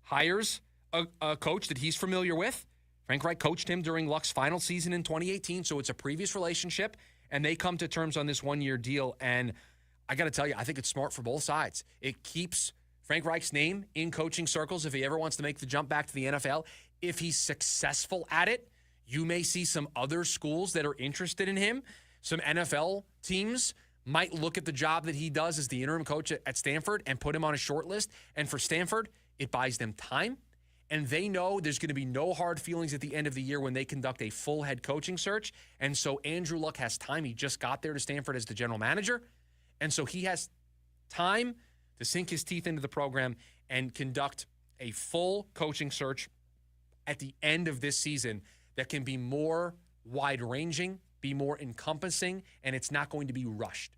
[SPEAKER 8] hires a coach that he's familiar with. Frank Reich coached him during Luck's final season in 2018, so it's a previous relationship, and they come to terms on this one-year deal. And I got to tell you, I think it's smart for both sides. It keeps Frank Reich's name in coaching circles if he ever wants to make the jump back to the NFL. If he's successful at it, you may see some other schools that are interested in him. Some NFL teams might look at the job that he does as the interim coach at Stanford and put him on a short list. And for Stanford, it buys them time. And they know there's going to be no hard feelings at the end of the year when they conduct a full head coaching search. And so Andrew Luck has time. He just got there to Stanford as the general manager. And so he has time to sink his teeth into the program and conduct a full coaching search at the end of this season that can be more wide-ranging, be more encompassing, and it's not going to be rushed,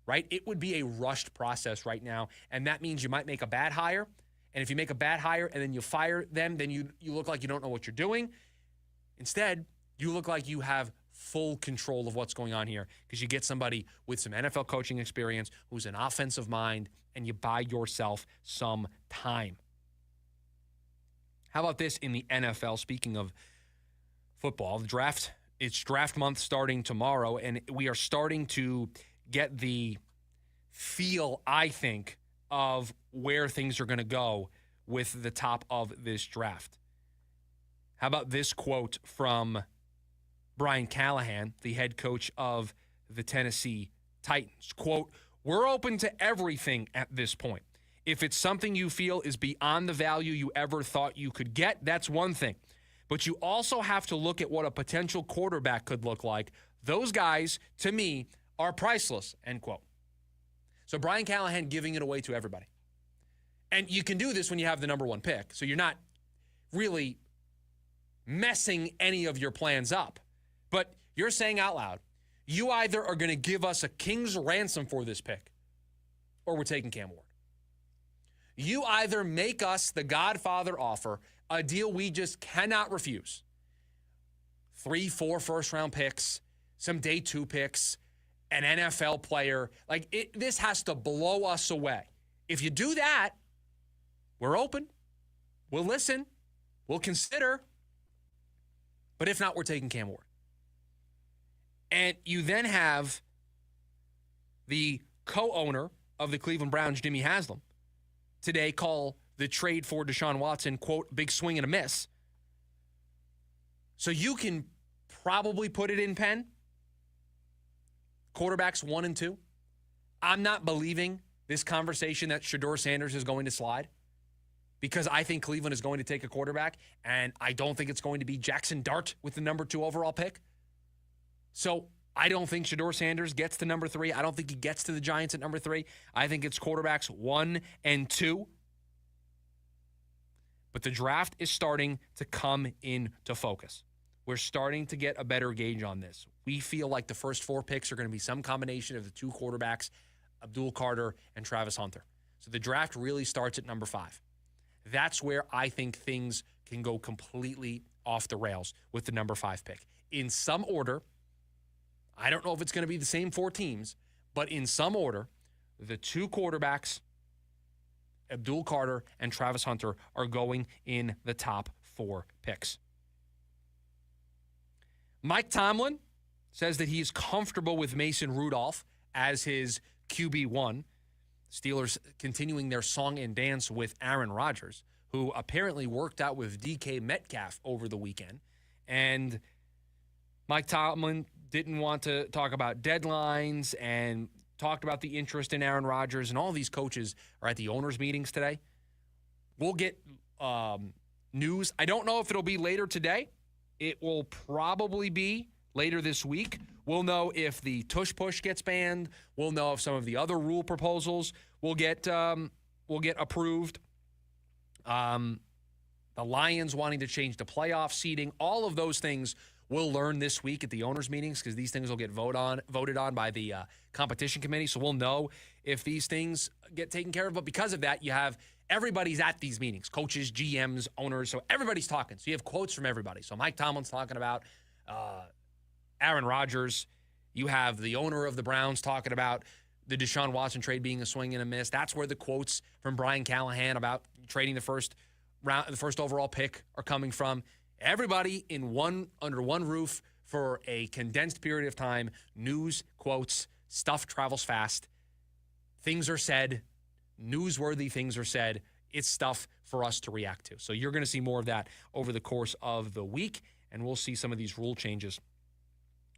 [SPEAKER 8] right? It would be a rushed process right now, and that means you might make a bad hire. And if you make a bad hire and then you fire them, then you look like you don't know what you're doing. Instead, you look like you have full control of what's going on here because you get somebody with some NFL coaching experience who's an offensive mind, and you buy yourself some time. How about this in the NFL? Speaking of football, the draft, it's draft month starting tomorrow, and we are starting to get the feel, I think, of where things are going to go with the top of this draft. How about this quote from Brian Callahan, the head coach of the Tennessee Titans? Quote, "We're open to everything at this point. If it's something you feel is beyond the value you ever thought you could get, that's one thing. but you also have to look at what a potential quarterback could look like. Those guys, to me, are priceless, end quote. So Brian Callahan giving it away to everybody. And you can do this when you have the number one pick, so you're not really messing any of your plans up. But you're saying out loud, you either are going to give us a king's ransom for this pick, or we're taking Cam Ward. You either make us the Godfather offer, a deal we just cannot refuse. 3, 4 first-round picks, some day 2 picks, an NFL player. This has to blow us away. If you do that, we're open. We'll listen. We'll consider. But if not, we're taking Cam Ward. And you then have the co-owner of the Cleveland Browns, Jimmy Haslam, today call the trade for Deshaun Watson, quote, big swing and a miss. So you can probably put it in pen. Quarterbacks 1 and 2. I'm not believing this conversation that Shedeur Sanders is going to slide, because I think Cleveland is going to take a quarterback, and I don't think it's going to be Jackson Dart with the number 2 overall pick. So I don't think Shedeur Sanders gets to number 3. I don't think he gets to the Giants at number 3. I think it's quarterbacks 1 and 2. But the draft is starting to come into focus. We're starting to get a better gauge on this. We feel like the first 4 picks are going to be some combination of the 2 quarterbacks, Abdul Carter and Travis Hunter. So the draft really starts at number 5. That's where I think things can go completely off the rails with the number 5 pick. In some order, I don't know if it's going to be the same 4 teams, but in some order, the 2 quarterbacks, Abdul Carter and Travis Hunter, are going in the top 4 picks. Mike Tomlin says that he is comfortable with Mason Rudolph as his QB1. Steelers continuing their song and dance with Aaron Rodgers, who apparently worked out with DK Metcalf over the weekend. And Mike Tomlin didn't want to talk about deadlines and talked about the interest in Aaron Rodgers, and all these coaches are at the owners' meetings today. We'll get news. I don't know if it'll be later today. It will probably be later this week. We'll know if the tush push gets banned. We'll know if some of the other rule proposals will get approved. The Lions wanting to change the playoff seeding. All of those things we'll learn this week at the owners' meetings, because these things will get voted on by the competition committee. So we'll know if these things get taken care of. But because of that, you have everybody's at these meetings, coaches, GMs, owners. So everybody's talking. So you have quotes from everybody. So Mike Tomlin's talking about Aaron Rodgers. You have the owner of the Browns talking about the Deshaun Watson trade being a swing and a miss. That's where the quotes from Brian Callahan about trading the first overall pick are coming from. Everybody under one roof for a condensed period of time. News, quotes, stuff travels fast. Things are said. Newsworthy things are said. It's stuff for us to react to. So you're going to see more of that over the course of the week, and we'll see some of these rule changes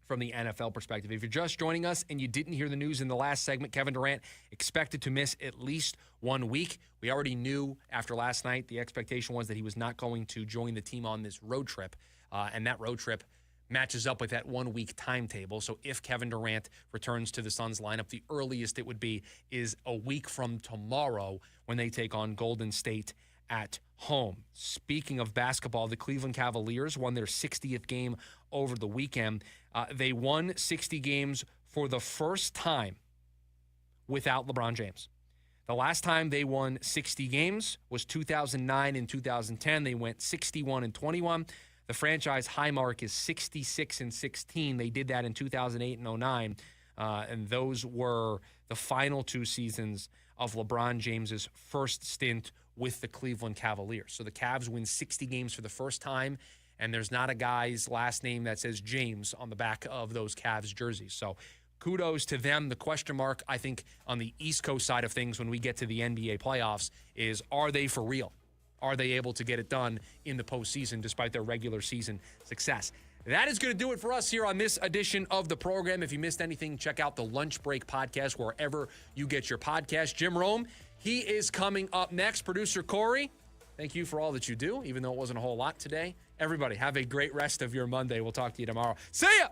[SPEAKER 8] from the NFL perspective. If you're just joining us and you didn't hear the news in the last segment, Kevin Durant expected to miss at least 1 week. We already knew after last night the expectation was that he was not going to join the team on this road trip, and that road trip matches up with that 1 week timetable. So if Kevin Durant returns to the Suns lineup, the earliest it would be is a week from tomorrow when they take on Golden State at home. Speaking of basketball, the Cleveland Cavaliers won their 60th game over the weekend. They won 60 games for the first time without LeBron James. The last time they won 60 games was 2009 and 2010. They went 61-21. The franchise high mark is 66-16. They did that in 2008 and 2009, and those were the final 2 seasons of LeBron James's first stint with the Cleveland Cavaliers. So the Cavs win 60 games for the first time, and there's not a guy's last name that says James on the back of those Cavs jerseys. So kudos to them. The question mark, I think, on the East Coast side of things when we get to the NBA playoffs is, are they for real? Are they able to get it done in the postseason despite their regular season success? That is going to do it for us here on this edition of the program. If you missed anything, check out the Lunch Break podcast wherever you get your podcast. Jim Rome, he is coming up next. Producer Corey, thank you for all that you do, even though it wasn't a whole lot today. Everybody, have a great rest of your Monday. We'll talk to you tomorrow. See ya!